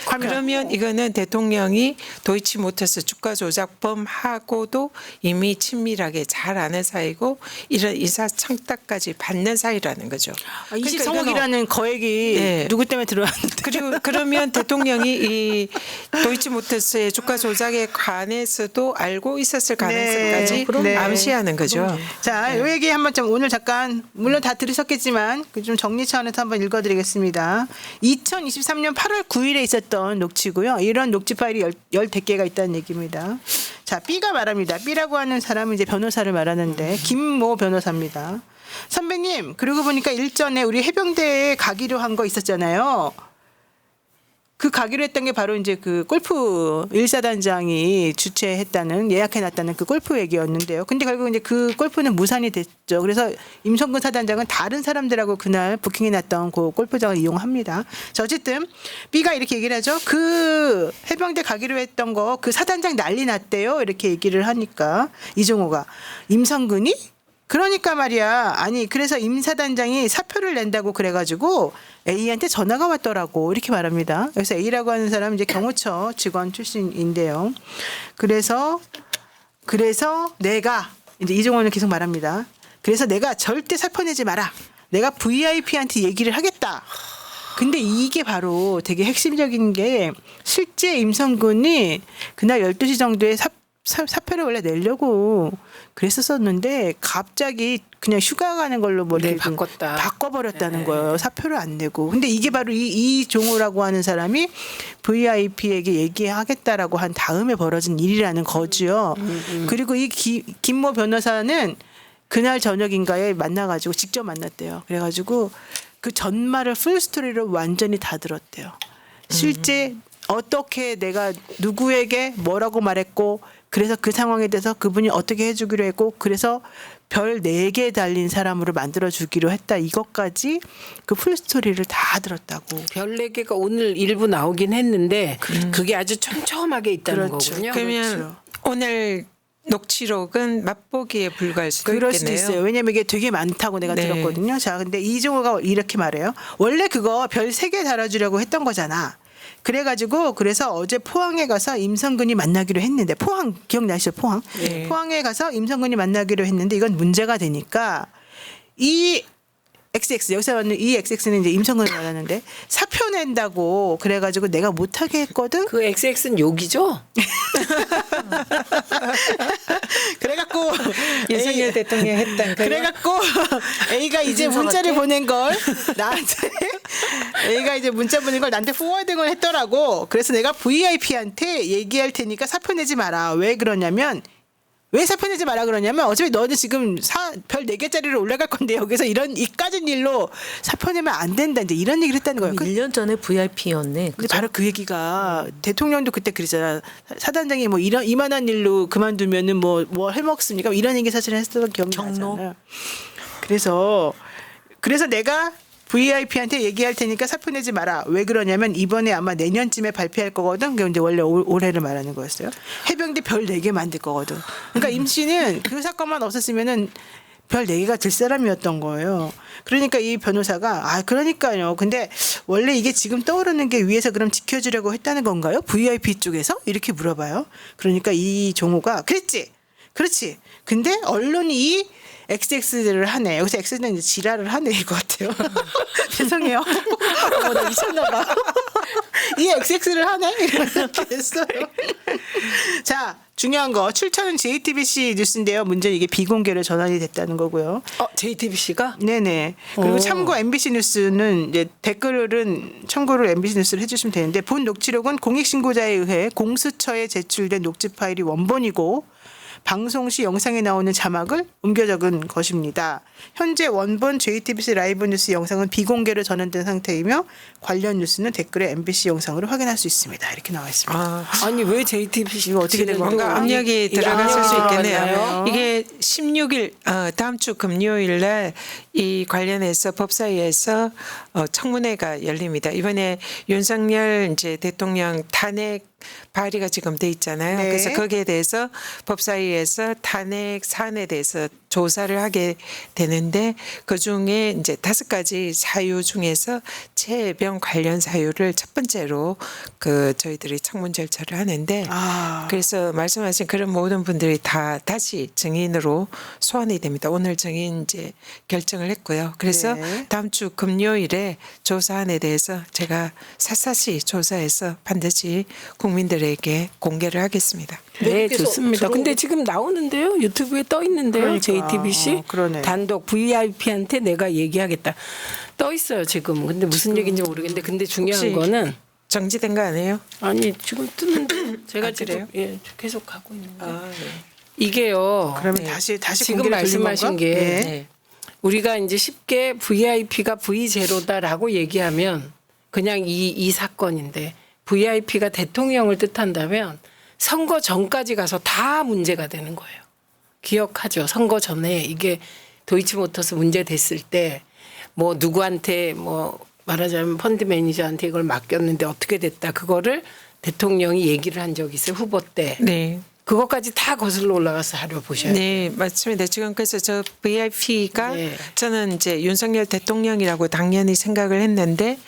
그러면 이거는 대통령이 도이치모터스 주가 조작범하고도 이미 친밀하게 잘 아는 사이고 이런 인사청탁까지 받는 사이라는 거죠. 아, 23억이라는 이거는 거액이 네. 누구 때문에 들어왔는데. 그리고 그러면 대통령이 이 도이치모터스의 주가 조작에 관해서도 알고 있었을 가능성까지 네. 암시하는 거죠. 자, 이 얘기 한번 좀 오늘 잠깐 물론 다 들으셨겠지만 그 좀 정리 차원에서 한번 읽어드리겠습니다. 2023년 8월 9일에 있었던 녹취고요. 이런 녹취 파일이 10개가 있다는 얘기입니다. 자, B가 말합니다. B라고 하는 사람은 이제 변호사를 말하는데 김모 변호사입니다. 선배님, 그러고 보니까 일전에 우리 해병대에 가기로 한 거 있었잖아요. 그 가기로 했던 게 바로 이제 그 골프 1사단장이 주최했다는 예약해놨다는 그 골프 얘기였는데요. 근데 결국 이제 그 골프는 무산이 됐죠. 그래서 임성근 사단장은 다른 사람들하고 그날 부킹해놨던 그 골프장을 이용합니다. 자, 어쨌든 B가 이렇게 얘기를 하죠. 그 해병대 가기로 했던 거 그 사단장 난리 났대요. 이렇게 얘기를 하니까 이종호가 임성근이? 그러니까 말이야. 아니 그래서 임 사단장이 사표를 낸다고 그래가지고 A한테 전화가 왔더라고 이렇게 말합니다. 그래서 A라고 하는 사람은 이제 경호처 직원 출신인데요. 그래서 내가 이제 이종호는 계속 말합니다. 그래서 내가 절대 사표 내지 마라. 내가 VIP한테 얘기를 하겠다. 근데 이게 바로 되게 핵심적인 게 실제 임성근이 그날 12시 정도에 사표를 원래 내려고 그랬었는데 갑자기 그냥 휴가 가는 걸로 뭐 이렇게 좀 바꿨다. 바꿔버렸다는 거예요. 사표를 안 내고. 근데 이게 바로 이 종호라고 하는 사람이 VIP에게 얘기하겠다라고 한 다음에 벌어진 일이라는 거죠. 그리고 이 김모 변호사는 그날 저녁인가에 만나가지고 직접 만났대요. 그래가지고 그 전말을 풀스토리로 완전히 다 들었대요. 실제 어떻게 내가 누구에게 뭐라고 말했고 그래서 그 상황에 대해서 그분이 어떻게 해주기로 했고 그래서 별 4개 달린 사람으로 만들어주기로 했다. 이것까지 그 풀스토리를 다 들었다고. 별 4개가 오늘 일부 나오긴 했는데 그게 아주 촘촘하게 있다는 그렇죠. 거군요. 그러면 오늘 녹취록은 맛보기에 불과할 수도 그럴 있겠네요. 수도 있어요. 왜냐면 이게 되게 많다고 내가 네. 들었거든요. 자, 근데 이종호가 이렇게 말해요. 원래 그거 별 3개 달아주려고 했던 거잖아. 그래서 어제 포항에 가서 임성근이 만나기로 했는데 포항 기억나시죠? 포항. 네. 포항에 가서 임성근이 만나기로 했는데 이건 문제가 되니까 이 XX 여기서 왔는 이 XX는 이제 임성근을 말하는데 사표 낸다고 그래가지고 내가 못하게 했거든. 그 XX는 욕이죠? 그래갖고 윤석열 대통령이 했던 그 그래갖고 A가 이제 문자를 보낸 걸 나한테 A가 이제 문자 보낸 걸 나한테 포워딩을 했더라고. 그래서 내가 VIP한테 얘기할 테니까 사표 내지 마라. 왜 그러냐면 왜 사표 내지 마라 그러냐면 어차피 너는 지금 별 4개짜리로 올라갈 건데 여기서 이런 이까진 일로 사표 내면 안 된다. 이제 이런 얘기를 했다는 거예요. 1년 전에 VIP였네. 근데 바로 그 얘기가 대통령도 그때 그랬잖아. 사단장이 뭐 이런 이만한 일로 그만두면은 뭐 해먹습니까? 이런 얘기 사실 했었던 기억이 경로? 나잖아요. 그래서 내가 VIP한테 얘기할 테니까 사표 내지 마라. 왜 그러냐면 이번에 아마 내년쯤에 발표할 거거든. 그게 이제 원래 올해를 말하는 거였어요. 해병대 별 4개 만들 거거든. 그러니까 임 씨는 그 사건만 없었으면은 별 4개가 될 사람이었던 거예요. 그러니까 이 변호사가 그러니까요. 근데 원래 이게 지금 떠오르는 게 위에서 그럼 지켜주려고 했다는 건가요? VIP 쪽에서? 이렇게 물어봐요. 그러니까 이 종호가 그렇지. 근데 언론이 이 XX를 하네. 여기서 X는 이제 지랄을 하네 이거 같아요. 죄송해요. 나 미쳤나봐. 이 XX를 하네 이렇게 됐어요. 자, 중요한 거 출처는 JTBC 뉴스인데요. 문제는 이게 비공개로 전환이 됐다는 거고요. JTBC가 네네. 그리고 참고 MBC 뉴스는 이제 댓글은 참고로 MBC 뉴스를 해주시면 되는데 본 녹취록은 공익신고자에 의해 공수처에 제출된 녹취 파일이 원본이고 방송 시 영상에 나오는 자막을 옮겨 적은 것입니다. 현재 원본 JTBC 라이브 뉴스 영상은 비공개로 전환된 상태이며 관련 뉴스는 댓글에 MBC 영상으로 확인할 수 있습니다. 이렇게 나와 있습니다. 아니 왜 JTBC 이거 어떻게 된 건가? 뭔가 압력이 이 들어갔을 수 압력이 있겠네요. 들어갔나요? 이게 16일 다음 주 금요일 날 이 관련해서 법사위에서 청문회가 열립니다. 이번에 윤석열 이제 대통령 탄핵 발의가 지금 돼 있잖아요. 네. 그래서 거기에 대해서 법사위에서 탄핵 사안에 대해서 조사를 하게 되는데 그 중에 이제 5가지 사유 중에서 최혜병 관련 사유를 첫 번째로 저희들이 청문 절차를 하는데 그래서 말씀하신 그런 모든 분들이 다 다시 증인으로 소환이 됩니다. 오늘 증인 이제 결정을 했고요. 그래서 네. 다음 주 금요일에 조사안에 대해서 제가 샅샅이 조사해서 반드시 국민들에게 공개를 하겠습니다. 네, 좋습니다. 근데 지금 나오는데요. 유튜브에 떠 있는데요. 그러니까. JTBC 그러네. 단독 VIP한테 내가 얘기하겠다. 떠 있어요, 지금. 근데 무슨 얘기인지 모르겠는데 근데 중요한 혹시 거는 정지된 거 아니에요? 아니, 지금 뜨는데 제가 지금 그래요? 계속 가고 있는데. 네. 이게요. 그러면 다시 지금 공개를 돌린 말씀하신 건가? 게 네. 우리가 이제 쉽게 VIP가 V0다라고 얘기하면 그냥 이 사건인데 VIP가 대통령을 뜻한다면 선거 전까지 가서 다 문제가 되는 거예요. 기억하죠? 선거 전에 이게 도이치모터스 문제 됐을 때 뭐 누구한테 뭐 말하자면 펀드 매니저한테 이걸 맡겼는데 어떻게 됐다. 그거를 대통령이 얘기를 한 적이 있어요. 후보 때. 네. 그것까지 다 거슬러 올라가서 자료 보셔야 돼요. 네, 맞습니다. 지금 그래서 저 VIP가 네. 저는 이제 윤석열 대통령이라고 당연히 생각을 했는데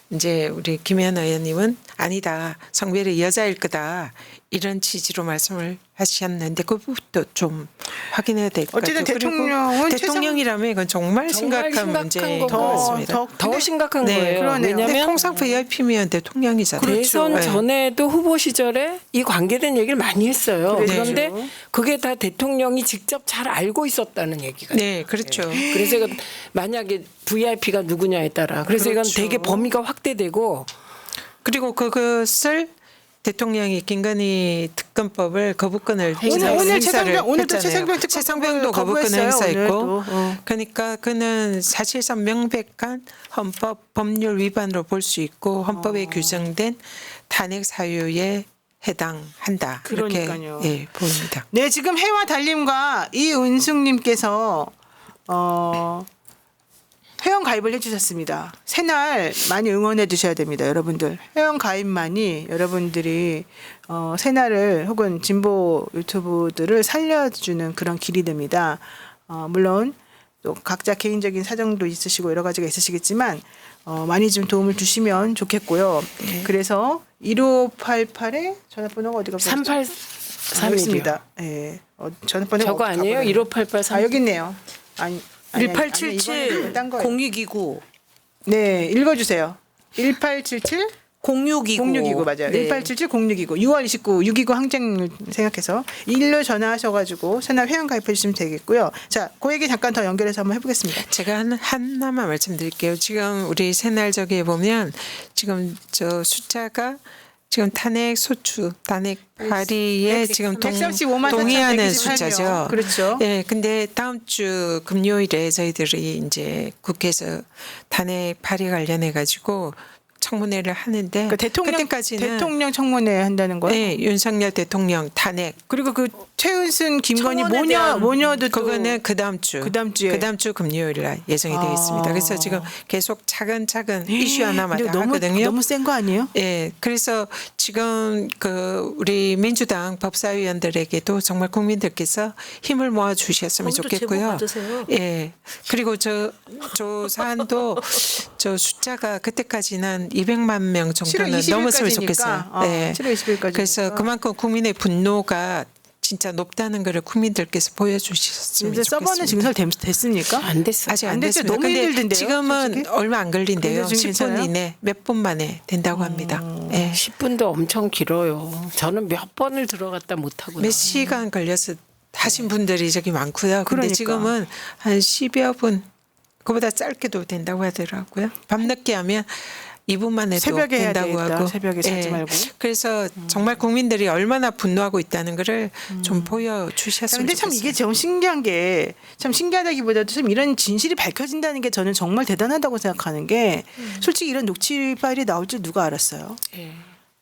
이제 우리 김현 의원님은 아니다. 성별이 여자일 거다. 이런 취지로 말씀을 하셨는데 그 부분도 좀 확인해야 될 것 같아요. 어쨌든 그리고 대통령은 대통령이라면 이건 정말 심각한 문제인 것 같습니다. 더 심각한 네, 거예요. 그러네요. 근데 왜냐하면 통상 VIP면 대통령이잖아요. 대선 네. 전에도 후보 시절에 이 관계된 얘기를 많이 했어요. 그렇죠. 그런데 그게 다 대통령이 직접 잘 알고 있었다는 얘기가. 네, 그렇죠. 그래서 이건 만약에 VIP가 누구냐에 따라 그래서 이건 그렇죠. 되게 범위가 확대되고 그리고 그것을 대통령이 김건희 특검법을 거부권을 오늘 행사를 오늘도 했잖아요. 최상병도 거부권을 거부했어요, 행사했고 오늘 또. 그러니까 그는 사실상 명백한 헌법 법률 위반으로 볼 수 있고 헌법에 규정된 탄핵 사유에 해당한다. 그러니까요. 이렇게 예, 보입니다. 네, 지금 해와 달님과 이은숙님께서 회원 가입을 해주셨습니다. 새날 많이 응원해 주셔야 됩니다, 여러분들. 회원 가입만이 여러분들이 새날을 혹은 진보 유튜브들을 살려주는 그런 길이 됩니다. 물론 또 각자 개인적인 사정도 있으시고 여러 가지가 있으시겠지만 많이 좀 도움을 주시면 좋겠고요. 그래서 1588에 전화번호가 어디가 3831이요. 예. 전화번호가 저거 아니에요? 15883. 여기 있네요. 아니, 1877 딴 거예요. 공익기구 네, 읽어주세요. 1877 0629 0629 맞아요. 네. 1877 0629 6월 29 6.29 항쟁을 생각해서 일로 전화하셔가지고 새날 회원 가입해 주시면 되겠고요. 자, 그 얘기 잠깐 더 연결해서 한번 해보겠습니다. 제가 하나만 말씀드릴게요. 지금 우리 새날 저기에 보면 지금 저 숫자가 지금 탄핵 소추, 탄핵 발의에 지금 135만 동의하는 4,128명. 숫자죠. 그렇죠. 예, 근데 다음 주 금요일에 저희들이 이제 국회에서 탄핵 발의 관련해 가지고 청문회를 하는데 그 그때까지는 대통령 청문회 한다는 거예요. 네, 윤석열 대통령 탄핵 그리고 그 최은순, 김건희 청원에 대한 모녀도 또 그거는 그다음 주 그다음 주에. 그다음 주 금요일 날 예정이 되어 있습니다. 그래서 지금 계속 차근차근 이슈 하나마다 근데 하거든요. 너무 센 거 아니에요? 예, 그래서 지금 그 우리 민주당 법사위원들에게도 정말 국민들께서 힘을 모아 주셨으면 거기도 좋겠고요. 제보 받으세요. 예, 그리고 저 사안도 저 숫자가 그때까지는 200만 명 7월 정도는 20일 넘었으면 까지니까. 좋겠어요. 예, 7월 20일까지. 그래서 그만큼 국민의 분노가 진짜 높다는 것을 국민들께서 보여주셨으면 이제 좋겠습니다. 서버는 증설됐습니까? 안 됐어. 아직 안 안 됐죠. 됐습니다. 너무 근데 힘들던데요, 지금은 솔직히? 얼마 안 걸린대요. 근데 지금 10분 괜찮아요? 이내, 몇 분 만에 된다고 합니다. 예. 10분도 엄청 길어요. 저는 몇 번을 들어갔다 못 하고요. 몇 시간 걸려서 하신 분들이 저기 많고요. 근데 그러니까. 지금은 한 10여 분, 그보다 짧게도 된다고 하더라고요. 밤늦게 하면 2분만 해도 새벽에 해야 된다고 되겠다. 하고. 새벽에 자지 말고. 그래서 정말 국민들이 얼마나 분노하고 있다는 것을 좀 보여주셨으면 근데 참 좋겠어요. 이게 좀 신기한 게 참 신기하다기보다도 좀 이런 진실이 밝혀진다는 게 저는 정말 대단하다고 생각하는 게 솔직히 이런 녹취 파일이 나올 줄 누가 알았어요. 예.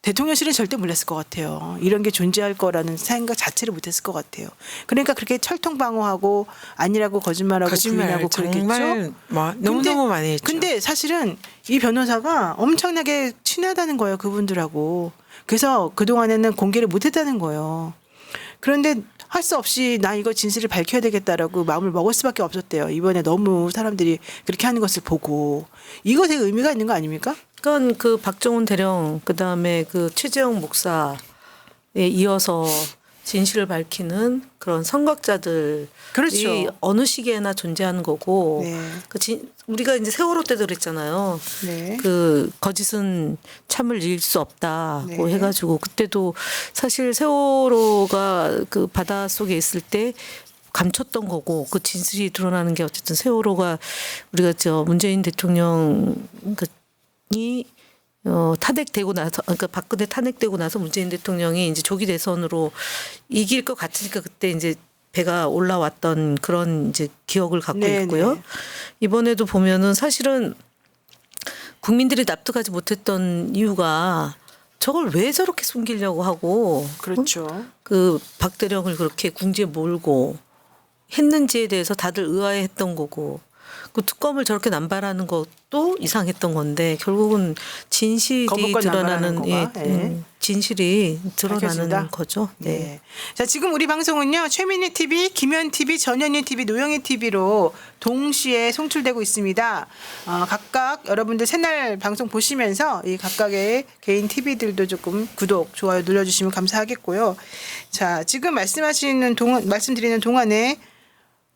대통령실은 절대 몰랐을 것 같아요. 이런 게 존재할 거라는 생각 자체를 못했을 것 같아요. 그러니까 그렇게 철통방어하고 아니라고 거짓말하고 거짓말 부인하고 그랬겠죠. 정말 너무너무 많이 했죠. 근데 사실은 이 변호사가 엄청나게 친하다는 거예요. 그분들하고. 그래서 그동안에는 공개를 못했다는 거예요. 그런데 할 수 없이 나 이거 진실을 밝혀야 되겠다라고 마음을 먹을 수밖에 없었대요. 이번에 너무 사람들이 그렇게 하는 것을 보고. 이것에 의미가 있는 거 아닙니까? 그건 그 박정훈 대령 그다음에 그 최재형 목사에 이어서 진실을 밝히는 그런 선각자들이 그렇죠. 어느 시기에나 존재하는 거고 네. 우리가 이제 세월호 때도 그랬잖아요. 네. 그 거짓은 참을 잃을 수 없다고 네. 해가지고 그때도 사실 세월호가 그 바다 속에 있을 때 감췄던 거고 그 진실이 드러나는 게 어쨌든 세월호가 우리가 문재인 대통령이 탄핵되고 나서 그러니까 박근혜 탄핵되고 나서 문재인 대통령이 이제 조기 대선으로 이길 것 같으니까 그때 이제 배가 올라왔던 그런 이제 기억을 갖고 네, 있고요. 네. 이번에도 보면은 사실은 국민들이 납득하지 못했던 이유가 저걸 왜 저렇게 숨기려고 하고 그렇죠. 그 박대령을 그렇게 궁지에 몰고 했는지에 대해서 다들 의아해했던 거고 그 특검을 저렇게 남발하는 것도 이상했던 건데 결국은 진실이 거부권 드러나는 남발하는 거가, 예. 진실이 드러나는 밝혀진다? 거죠. 네. 네. 자, 지금 우리 방송은요. 최민희 TV, 김현 TV, 전현희 TV, 노영희 TV로 동시에 송출되고 있습니다. 각각 여러분들 새날 방송 보시면서 이 각각의 개인 TV들도 조금 구독, 좋아요 눌러주시면 감사하겠고요. 자, 지금 말씀드리는 동안에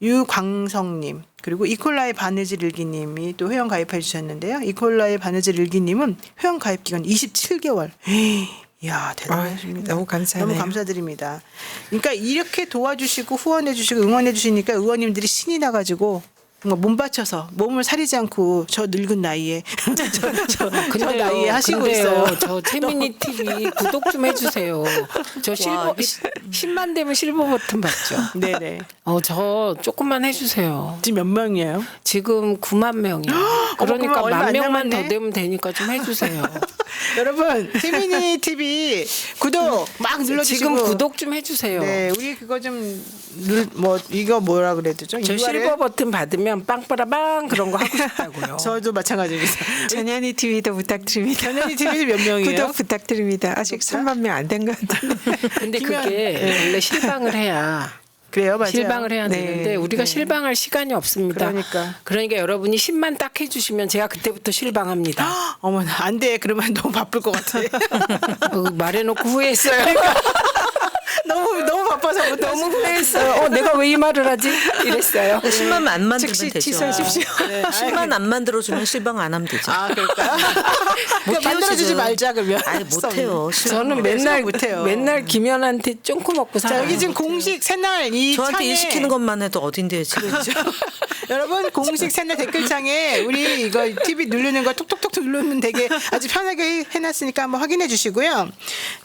유광성님 그리고 이콜라의 바느질 일기님이 또 회원 가입해 주셨는데요. 이콜라의 바느질 일기님은 회원 가입 기간 27개월. 이야 대단하십니다. 너무 감사해요. 너무 감사드립니다. 그러니까 이렇게 도와주시고 후원해주시고 응원해주시니까 의원님들이 신이 나가지고 정말 몸 바쳐서 몸을 사리지 않고 저 늙은 나이에 저 나이에 하시고 있어요. 저 최민희 TV 구독 좀 해주세요. 저 실버 10만 되면 실버 버튼 받죠. 네네. 저 조금만 해주세요. 지금 몇 명이에요? 지금 9만 명이요. 그러니까 얼마 안 10,000명만 남았네. 더 되면 되니까 좀 해주세요. 여러분 최민희 TV 구독 막 눌러주시고 지금 구독 좀 해주세요. 네, 우리 그거 좀 이거 뭐라 그래야 되죠? 저 실버 버튼 받으면 빵빠라빵 그런 거 하고 싶다고요. 저도 마찬가지입니다. 전현희 TV도 부탁드립니다. 전현희 TV는 몇 명이에요? 구독 부탁드립니다. 아직 3만 명 안 된 것 같은데. 근데 김현- 그게 원래 실방을 해야 그래요, 맞아요. 실방을 해야 네, 되는데 우리가 네. 실방할 시간이 없습니다. 그러니까. 여러분이 10만 딱 해주시면 제가 그때부터 실방합니다. 어머나 안 돼. 그러면 너무 바쁠 것 같아. 말해놓고 후회했어요. 너무 바빠서 못 너무 후회했어요. 내가 왜 이 말을 하지? 이랬어요. 10만 안 만들면 즉시 되죠. 취소하십시오. 네. 10만 안 만들어주면 실방 안 하면 되죠. 아 그럴까요? 그러니까 만들어주지 지금. 말자 그러면. 아니 못해요. 저는 맨날 못해요. 맨날 김연한테 쫑코 먹고 자 살아요. 여기 지금 공식 새날 이 저한테 창에 일 시키는 것만 해도 어딘데요 지금. 여러분 공식 채널 댓글창에 우리 이거 TV 누르는 거 톡톡톡 누르면 되게 아주 편하게 해놨으니까 한번 확인해 주시고요.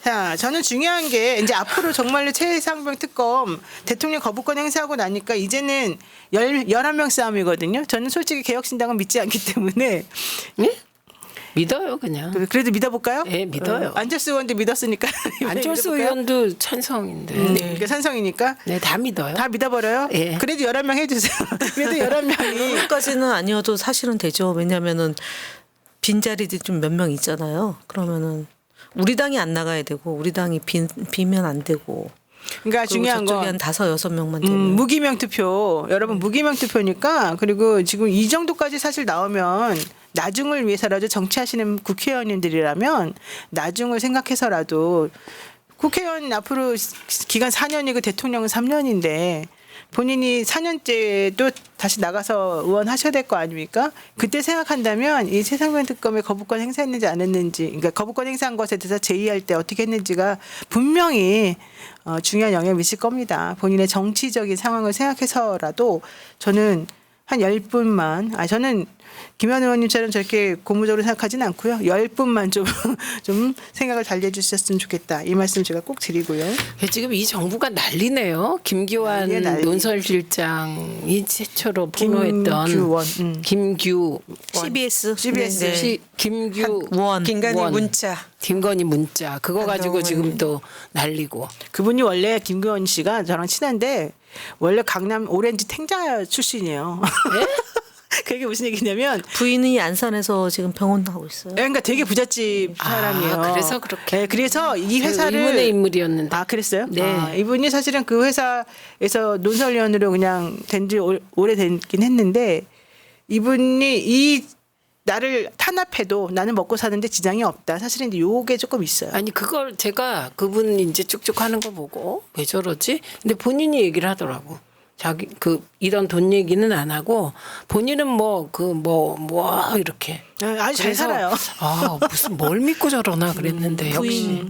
자, 저는 중요한 게 이제 앞으로 정말로 최상병 특검 대통령 거부권 행사하고 나니까 이제는 11명 싸움이거든요. 저는 솔직히 개혁신당은 믿지 않기 때문에 믿어요 그냥. 그래도 믿어볼까요? 네, 믿어요. 안철수 의원도 믿었으니까. 안철수 믿어볼까요? 의원도 찬성인데. 그러니까 산성이니까. 네, 다 믿어요. 다 믿어버려요? 예. 그래도 11명 해주세요. 그래도 11명이. 여기까지는 아니어도 사실은 되죠. 왜냐면은 빈자리들이 좀 몇 명 있잖아요. 그러면은 우리 당이 안 나가야 되고 우리 당이 비면 안 되고. 그러니까 그리고 중요한 저쪽이 건 한 5-6명만 되면. 무기명 투표. 여러분 무기명 투표니까 그리고 지금 이 정도까지 사실 나오면 나중을 위해서라도 정치하시는 국회의원님들이라면 나중을 생각해서라도 국회의원 앞으로 기간 4년이고 대통령은 3년인데 본인이 4년째도 다시 나가서 의원하셔야 될 거 아닙니까? 그때 생각한다면 이 최상병 특검에 거부권 행사했는지 안 했는지, 그러니까 거부권 행사한 것에 대해서 제의할 때 어떻게 했는지가 분명히 중요한 영향을 미칠 겁니다. 본인의 정치적인 상황을 생각해서라도 저는 한 10분만, 저는 김현 의원님처럼 저렇게 고무적으로 생각하지는 않고요. 10분만 좀 생각을 달래주셨으면 좋겠다. 이 말씀 제가 꼭 드리고요. 지금 이 정부가 난리네요. 김기환 난리. 논설실장이 최초로 폭로했던 김규원, 김규 CBS. CBS. 네. 김규원 김건희 문자. 김건희 문자 그거 가지고 한동훈. 지금 또 난리고. 그분이 원래 김규원 씨가 저랑 친한데 원래 강남 오렌지 탱자 출신이에요. 그게 무슨 얘기냐면 부인이 안산에서 지금 병원 나오고 있어요. 그러니까 되게 부잣집 사람이에요. 그래서 그렇게. 네, 그래서 이 그 회사를 의문의 인물이었는데. 아 그랬어요? 네. 이분이 사실은 그 회사에서 논설위원으로 그냥 된 지 오래됐긴 했는데 이분이 이 나를 탄압해도 나는 먹고 사는데 지장이 없다. 사실은 이제 요게 조금 있어요. 아니 그걸 제가 그분 이제 쭉쭉 하는 거 보고 왜 저러지? 근데 본인이 얘기를 하더라고. 자기 이런 돈 얘기는 안 하고 본인은 뭐 이렇게 아주 잘 그래서 살아요. 무슨 뭘 믿고 저러나 그랬는데 역시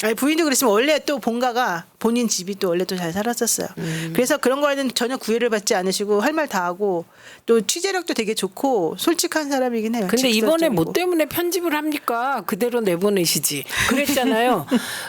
아니 부인도 그랬으면 원래 또 본가가 본인 집이 또 원래 또 잘 살았었어요. 그래서 그런 거에는 전혀 구애를 받지 않으시고 할 말 다 하고 또 취재력도 되게 좋고 솔직한 사람이긴 해요. 근데 이번에 뭐 직설적이고. 때문에 편집을 합니까? 그대로 내보내시지. 그랬잖아요.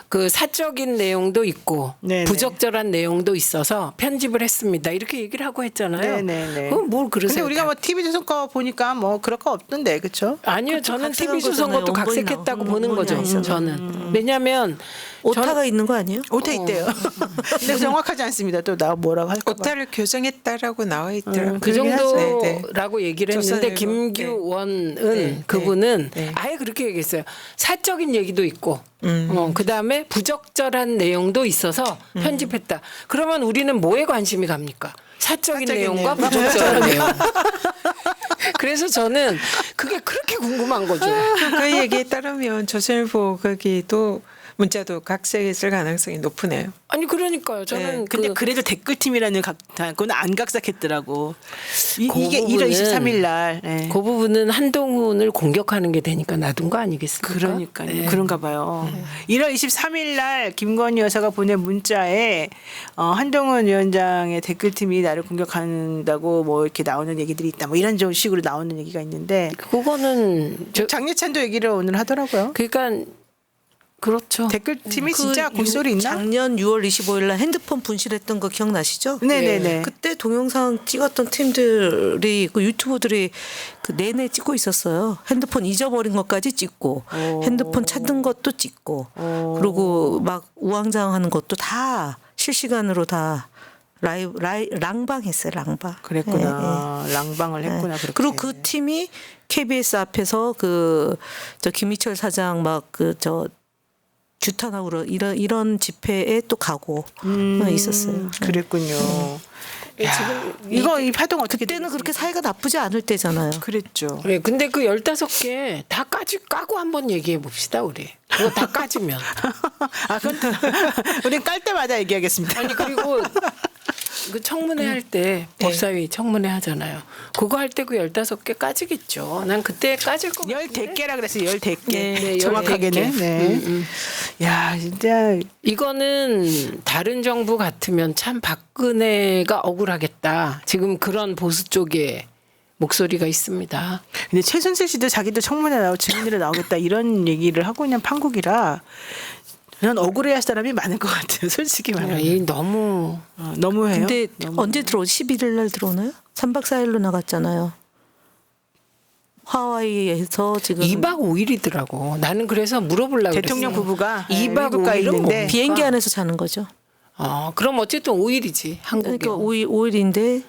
그 사적인 내용도 있고 네네. 부적절한 내용도 있어서 편집을 했습니다. 이렇게 얘기를 하고 했잖아요. 네네네. 그럼 뭘 그러세요? 근데 우리가 뭐 TV 조선 거 보니까 뭐 그럴 거 없던데 그렇죠? 아니요, 저는 각색한 TV 조선 거잖아요. 것도 원본이 각색했다고 나와. 보는 원본이 거죠. 아니잖아요. 저는 왜냐하면 오타가 있는 거 아니에요? 오타 있대요. 근데 정확하지 않습니다. 또 나 뭐라고 할까 봐. 오타를 교정했다라고 나와 있더라고요. 그 그러긴 하죠. 정도라고 얘기를 했는데 조선일보. 김규원은 네. 그분은 네. 아예 그렇게 얘기했어요. 사적인 얘기도 있고 그다음에 부적절한 내용도 있어서 편집했다. 그러면 우리는 뭐에 관심이 갑니까? 사적인 사적인 내용과 내용. 부적절한 내용. 그래서 저는 그게 그렇게 궁금한 거죠. 그 얘기에 따르면 조선일보 거기도 문자도 각색했을 가능성이 높으네요. 아니 그러니까요. 저는 네, 근데 그래도 댓글팀이라는 그건 안 각색했더라고. 이게 부분은- 1월 23일 날. 네. 그 부분은 한동훈을 공격하는 게 되니까 놔둔 거 아니겠습니까? 그러니까요. 네. 그런가 봐요. 1월 23일 날 김건희 여사가 보낸 문자에 한동훈 위원장의 댓글팀이 나를 공격한다고 뭐 이렇게 나오는 얘기들이 있다. 뭐 이런 식으로 나오는 얘기가 있는데 그거는 장례찬도 얘기를 오늘 하더라고요. 그러니까 그렇죠. 댓글팀이 진짜 골소리 있나? 작년 6월 25일 날 핸드폰 분실했던 거 기억나시죠? 네네네. 그때 동영상 찍었던 팀들이 그 유튜버들이 그 내내 찍고 있었어요. 핸드폰 잊어버린 것까지 찍고 핸드폰 찾는 것도 찍고 그리고 막 우왕좌왕하는 것도 다 실시간으로 다 랑방 했어요. 랑방. 그랬구나. 랑방을 했구나. 그렇게. 그리고 그 팀이 KBS 앞에서 저 김희철 사장 규탄하고 이런 집회에 또 가고 있었어요. 그랬군요. 지금 이거 이 파동 어떻게 그때는 그렇게 사이가 나쁘지 않을 때잖아요. 그랬죠. 네, 근데 그 15개 다 까고 한번 얘기해 봅시다, 우리. 그거 다 까지면. 그건 우린 깔 때마다 얘기하겠습니다. 아니, 그리고 그 청문회 할 때 법사위 청문회 하잖아요. 그거 할 때 그 15개 까지겠죠. 난 그때 까질 거 같은데. 10개라 그랬어요. 10개. 네, 정확하게는. 10개. 네. 야, 진짜 이거는 다른 정부 같으면 참 박근혜가 억울하겠다. 지금 그런 보수 쪽에 목소리가 있습니다. 근데 최순실 씨도 자기도 청문회 나오고 증인으로 나오겠다 이런 얘기를 하고 있는 판국이라 그냥 억울해할 사람이 많을 것 같아요. 솔직히 말하면. 이 너무 너무해요. 근데 너무. 언제 11일 날 들어오나요? 3박 4일로 나갔잖아요. 하와이에서 지금 2박 5일이더라고. 나는 그래서 물어보려고 대통령 그랬어요. 부부가 2박 외국 가 5일은 있는데 비행기 안에서 자는 거죠. 그럼 어쨌든 5일이지. 한국에. 그러니까 5일인데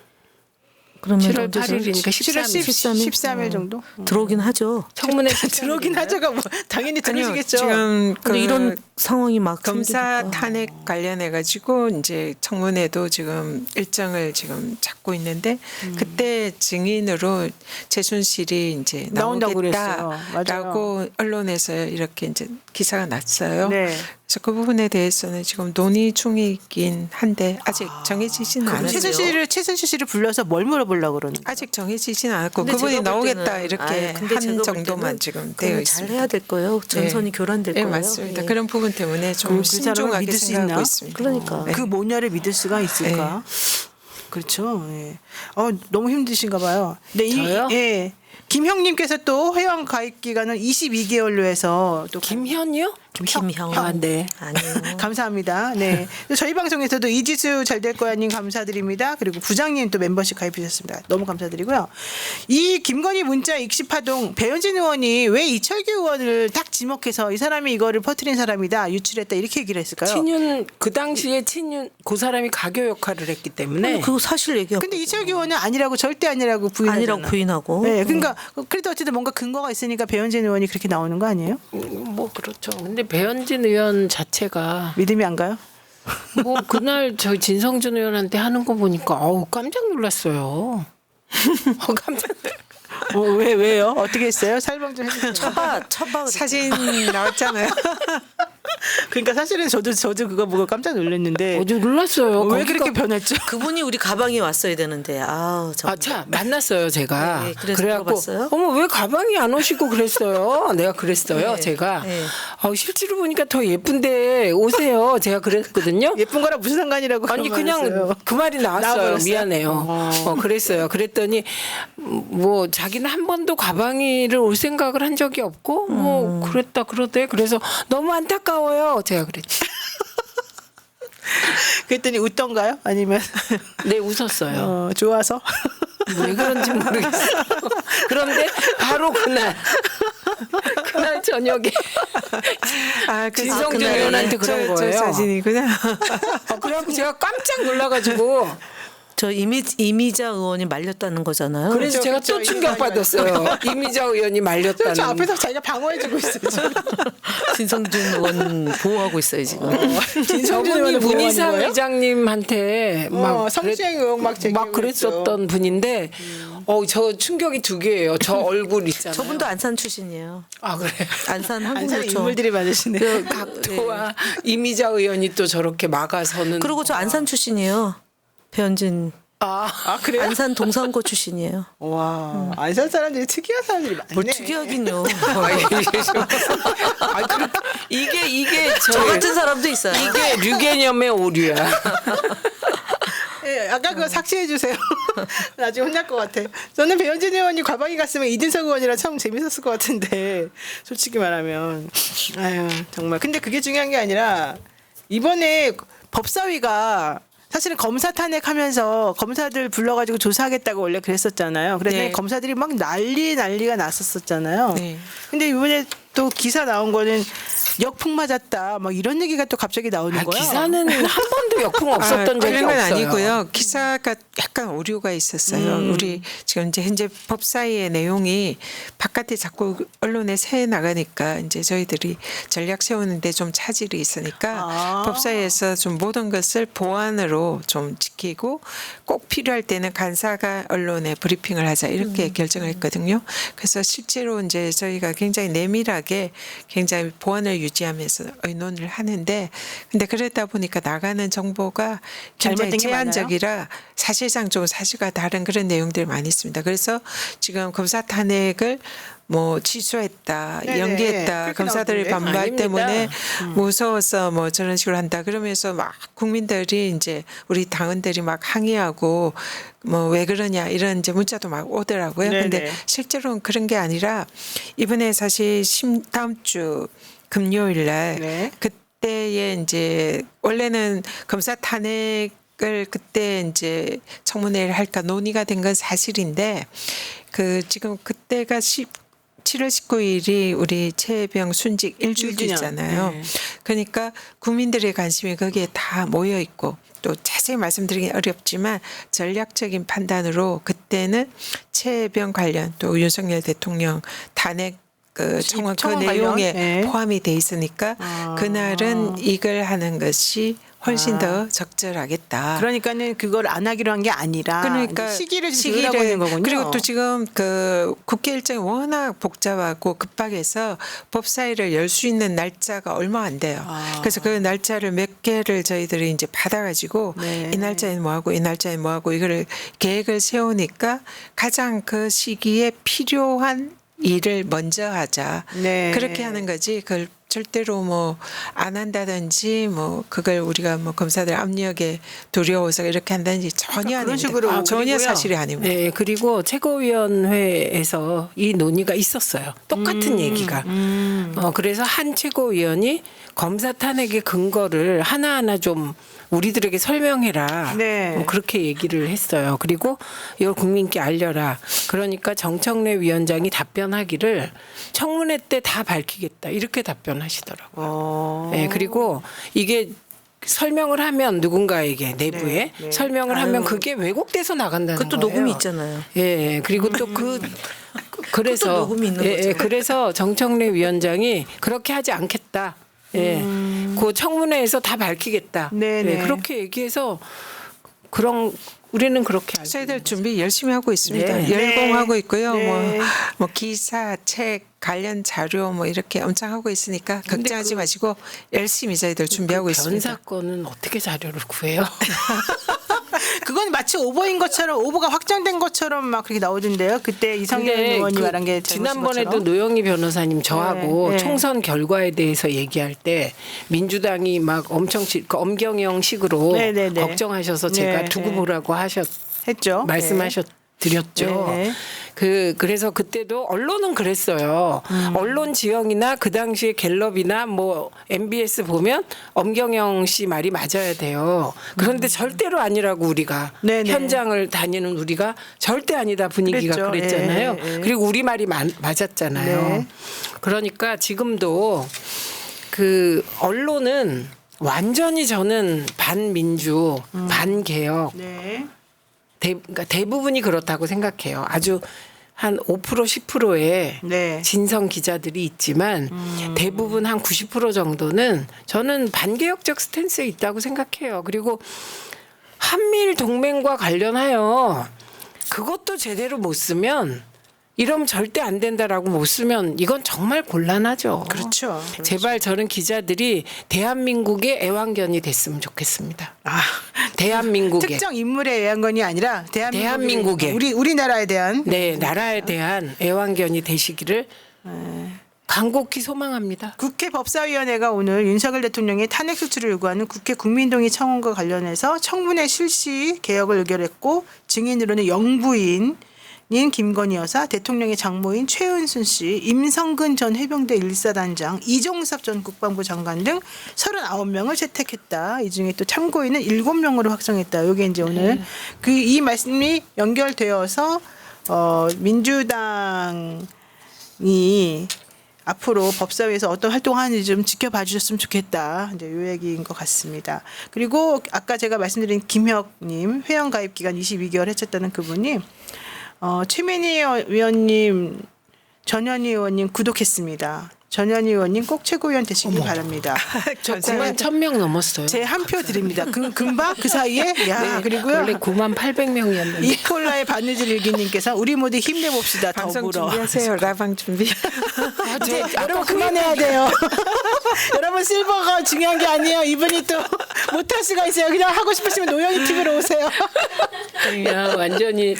그러면 7월 언제 8일이니까 7월 13일. 13일 정도. 들어오긴 하죠. 청문회 들어오긴 하죠가 뭐 당연히 아니요, 들으시겠죠. 지금 근데 이런 상황이 막 검사 생기니까. 탄핵 관련해 가지고 이제 청문회도 지금 일정을 지금 잡고 있는데 그때 증인으로 최순실이 이제 나온다고 그랬어요. 나오겠다라고 언론에서 이렇게 이제 기사가 났어요. 네. 그래서 그 부분에 대해서는 지금 논의 중이긴 한데 아직 정해지지는 그럼 않았어요. 최순실 씨를 불러서 뭘 물어보려고 그러는 거예요? 아직 정해지지는 않았고 근데 그분이 제가 볼 나오겠다 때는- 이렇게 아유, 근데 한 제가 볼 정도만 때는 지금 그건 되어 잘 있습니다. 해야 될 거예요. 전선이 네. 교란될 네, 거예요. 맞습니다. 예. 그런 부분 때문에 좀 그 사람을 신중하게 믿을 수 생각하고 있나? 있습니다. 그러니까. 네. 그 모녀를 믿을 수가 있을까? 그렇죠. 예. 너무 힘드신가 봐요. 근데 저요? 예. 김형님께서 또 회원 가입 기간을 22개월로 해서 또 김현이요? 김형. 아, 네. 아니요. 감사합니다. 네. 저희 방송에서도 이지수 잘 될 거야님 감사드립니다. 그리고 부장님 또 멤버십 가입하셨습니다. 너무 감사드리고요. 이 김건희 문자 익시파동 배현진 의원이 왜 이철규 의원을 딱 지목해서 이 사람이 이거를 퍼뜨린 사람이다 유출했다 이렇게 얘기를 했을까요? 친윤 그 당시에 친윤 그 사람이 가교 역할을 했기 때문에 아니, 그거 사실 얘기하고 근데 이철규 의원은 아니라고 절대 아니라고 부인하잖아. 아니라고 부인하고. 네, 그러니까 그래도 어쨌든 뭔가 근거가 있으니까 배현진 의원이 그렇게 나오는 거 아니에요? 뭐 그렇죠. 근데 배현진 의원 자체가 믿음이 안 가요? 뭐 그날 저 진성준 의원한테 하는 거 보니까 깜짝 놀랐어요. 깜짝 왜요? 어떻게 했어요? 설명 좀 해주세요. 쳐봐. 사진 나왔잖아요. 그러니까 사실은 저도 그거 보고 깜짝 놀랐는데 어제 놀랐어요. 왜 거기가- 그렇게 변했죠? 그분이 우리 가방에 왔어야 되는데 아우 정말. 자 만났어요 제가. 네, 그래서 그래갖고 물어봤어요? 어머 왜 가방이 안 오시고 그랬어요. 내가 그랬어요 네, 제가. 네. 실제로 보니까 더 예쁜데 오세요. 제가 그랬거든요. 예쁜 거랑 무슨 상관이라고 아니 그런 말 그냥 했어요. 그 말이 나왔어요. 나와버렸어요? 미안해요. 그랬어요. 그랬더니 뭐 자기는 한 번도 가방이를 올 생각을 한 적이 없고 뭐 그랬다 그러대. 그래서 너무 안타까워요. 제가 그랬지. 그랬더니 웃던가요? 아니면 네 웃었어요. 좋아서? 왜 그런지 모르겠어. 그런데 바로 그날 저녁에 진성준 그날에 의원한테 그런 저 거예요. 사진이구나. 그래갖고 제가 깜짝 놀라가지고 저 이미자 의원이 말렸다는 거잖아요. 그래서 제가 또 그쵸, 충격받았어요. 이미자 의원이 말렸다는. 저 앞에서 자기가 방어해주고 있어요. 지금. 진성준 의원 보호하고 있어요 지금. 진성준 저분이 의원을 보호하는 문희상 거예요? 회장님한테 막 성추행 의혹 막 제기하고 막 그랬었던 분인데 저 충격이 두 개예요. 저 얼굴 있잖아요. 저분도 안산 출신이에요. 아 그래. 안산 안산에 한국노총. 인물들이 많으시네. 그 각도와 이미자 의원이 또 저렇게 막아서는. 그리고 저 안산 출신이에요. 배현진. 아 그래요? 안산 동산고 출신이에요. 와 안산 사람들이 특이한 사람들이 많네. 뭘 특이하긴요. 이게 저 같은 사람도 있어요. 이게 류개념의 오류야. 예, 아까 그거 삭제해 주세요. 나중에 혼날 것 같아. 저는 배현진 의원이 과방위 갔으면 이준석 의원이랑 참 재밌었을 것 같은데 솔직히 말하면 아유 정말. 근데 그게 중요한 게 아니라 이번에 법사위가 사실은 검사 탄핵하면서 검사들 불러가지고 조사하겠다고 원래 그랬었잖아요. 그래서 네. 검사들이 막 난리가 났었잖아요. 네. 근데 이번에 또 기사 나온 거는 역풍 맞았다. 막 이런 얘기가 또 갑자기 나오는 거야. 기사는 한 번도 역풍 없었던 적이 그런 건 없어요. 아니고요. 기사가 약간 오류가 있었어요. 우리 지금 이제 현재 법사위의 내용이 바깥에 자꾸 언론에 새 나가니까 이제 저희들이 전략 세우는데 좀 차질이 있으니까 법사위에서 좀 모든 것을 보안으로 좀 지키고 꼭 필요할 때는 간사가 언론에 브리핑을 하자 이렇게 결정을 했거든요. 그래서 실제로 이제 저희가 굉장히 내밀하게 철저하게 굉장히 보안을 유지하면서 의논을 하는데 근데 그러다 보니까 나가는 정보가 굉장히 잘못된 게 많아요? 제한적이라 사실상 좀 사실과 다른 그런 내용들이 많이 있습니다. 그래서 지금 검사 탄핵을 뭐 취소했다, 네네. 연기했다, 그렇게 검사들의 나오던데? 반발 아닙니다. 때문에 무서워서 뭐 저런 식으로 한다 그러면서 막 국민들이 이제 우리 당원들이 막 항의하고 뭐 왜 그러냐 이런 이제 문자도 막 오더라고요. 네네. 근데 실제로는 그런 게 아니라 이번에 사실 다음 주 금요일 날 네. 그때에 이제 원래는 검사 탄핵을 그때 이제 청문회를 할까 논의가 된 건 사실인데 그 지금 그때가 7월 19일이 우리 최혜병 순직 1주기잖아요. 네. 그러니까 국민들의 관심이 거기에 다 모여 있고 또 자세히 말씀드리기 어렵지만 전략적인 판단으로 그때는 최혜병 관련 또 윤석열 대통령 탄핵 그 청원 그 청원 관련? 내용에 네. 포함이 돼 있으니까 그날은 이걸 하는 것이 훨씬 더 적절하겠다. 그러니까는 그걸 안 하기로 한 게 아니라 그러니까 이제 시기를 지으라고 하는 거군요. 그리고 또 지금 그 국회 일정이 워낙 복잡하고 급박해서 법사위를 열 수 있는 날짜가 얼마 안 돼요. 그래서 그 날짜를 몇 개를 저희들이 이제 받아가지고 네. 이 날짜에 뭐 하고 이 날짜에 뭐 하고 이거를 계획을 세우니까 가장 그 시기에 필요한 일을 먼저 하자. 네. 그렇게 하는 거지. 그걸 절대로 뭐 안 한다든지 뭐 그걸 우리가 뭐 검사들 압력에 두려워서 이렇게 한다든지 전혀 그런 아닙니다. 식으로 전혀 그리고요. 사실이 아닙니다. 네, 그리고 최고위원회에서 이 논의가 있었어요. 똑같은 얘기가. 그래서 한 최고위원이 검사 탄핵의 근거를 하나하나 좀 우리들에게 설명해라. 네. 뭐 그렇게 얘기를 했어요. 그리고 이걸 국민께 알려라. 그러니까 정청래 위원장이 답변하기를 청문회 때 다 밝히겠다. 이렇게 답변하시더라고요. 네, 그리고 이게 설명을 하면 누군가에게 내부에 네. 설명을 하면 그게 왜곡돼서 나간다는 그것도 거예요. 녹음이 있잖아요. 예, 그리고 또 그래서 그것도 녹음이 있는 거죠. 그래서 정청래 위원장이 그렇게 하지 않겠다. 예, 그 청문회에서 다 밝히겠다. 네네. 예, 그렇게 얘기해서 우리는 그렇게 알고 저희들 준비 열심히 하고 있습니다. 네. 열공하고 있고요. 네. 뭐 기사, 책, 관련 자료 뭐 이렇게 엄청 하고 있으니까 걱정하지 마시고 열심히 저희들 준비하고 있습니다. 변사건은 어떻게 자료를 구해요? 그건 마치 오버인 것처럼 오버가 확정된 것처럼 막 그렇게 나오던데요. 그때 이성윤 의원이 말한 게 지난번에도 노영희 변호사님 저하고 네, 네. 총선 결과에 대해서 얘기할 때 민주당이 막 엄청 그 엄경영식으로 네, 네, 네. 걱정하셔서 제가 네, 두고 네. 보라고 했죠. 말씀하셨드렸죠. 네. 그래서 그때도 언론은 그랬어요. 언론 지형이나 그 당시에 갤럽이나 뭐 MBS 보면 엄경영 씨 말이 맞아야 돼요. 그런데 절대로 아니라고 우리가 네네. 현장을 다니는 우리가 절대 아니다 분위기가 그랬죠. 그랬잖아요. 예, 예. 그리고 우리 말이 맞았잖아요. 네. 그러니까 지금도 그 언론은 완전히 저는 반민주, 반개혁 네. 그러니까 대부분이 그렇다고 생각해요. 아주 한 5% 10%의 네. 진성 기자들이 있지만 대부분 한 90% 정도는 저는 반개혁적 스탠스에 있다고 생각해요. 그리고 한미일 동맹과 관련하여 그것도 제대로 못 쓰면 이러면 절대 안 된다라고 못 쓰면 이건 정말 곤란하죠. 그렇죠. 제발 저는 기자들이 대한민국의 애완견이 됐으면 좋겠습니다. 아, 대한민국의. 특정 인물의 애완견이 아니라 대한민국의. 우리나라에 대한 네, 나라에 대한 애완견이 되시기를 간곡히 소망합니다. 국회 법사위원회가 오늘 윤석열 대통령의 탄핵 소추를 요구하는 국회 국민동의 청원과 관련해서 청문회 실시 개혁을 의결했고 증인으로는 영부인 김건희 여사, 대통령의 장모인 최은순 씨, 임성근 전 해병대 1사단장, 이종섭 전 국방부 장관 등 39명을 채택했다. 이 중에 또 참고인은 7명으로 확정했다. 이게 이제 오늘 이 말씀이 연결되어서 민주당이 앞으로 법사위에서 어떤 활동하는지 좀 지켜봐 주셨으면 좋겠다. 이제 요 얘기인 것 같습니다. 그리고 아까 제가 말씀드린 김혁님 회원 가입 기간 22개월 해쳤다는 그분이 최민희 위원님, 전현희 의원님 구독했습니다. 전현희 의원님 꼭 최고위원 되시길 바랍니다. 저 감사합니다. 9만 1,000명 넘었어요. 제 한 표 드립니다. 금방 그 사이에 야 그리고요. 원래 9만 800명이었는데. 이콜라의 바느질 일기님께서 우리 모두 힘내봅시다. 방송 더불어. 준비하세요. 라방 준비. 이제 여러분 그만해야 돼요. 여러분 실버가 중요한 게 아니에요. 이분이 또 못할 수가 있어요. 그냥 하고 싶으시면 노영희 TV로 오세요. 그냥 완전히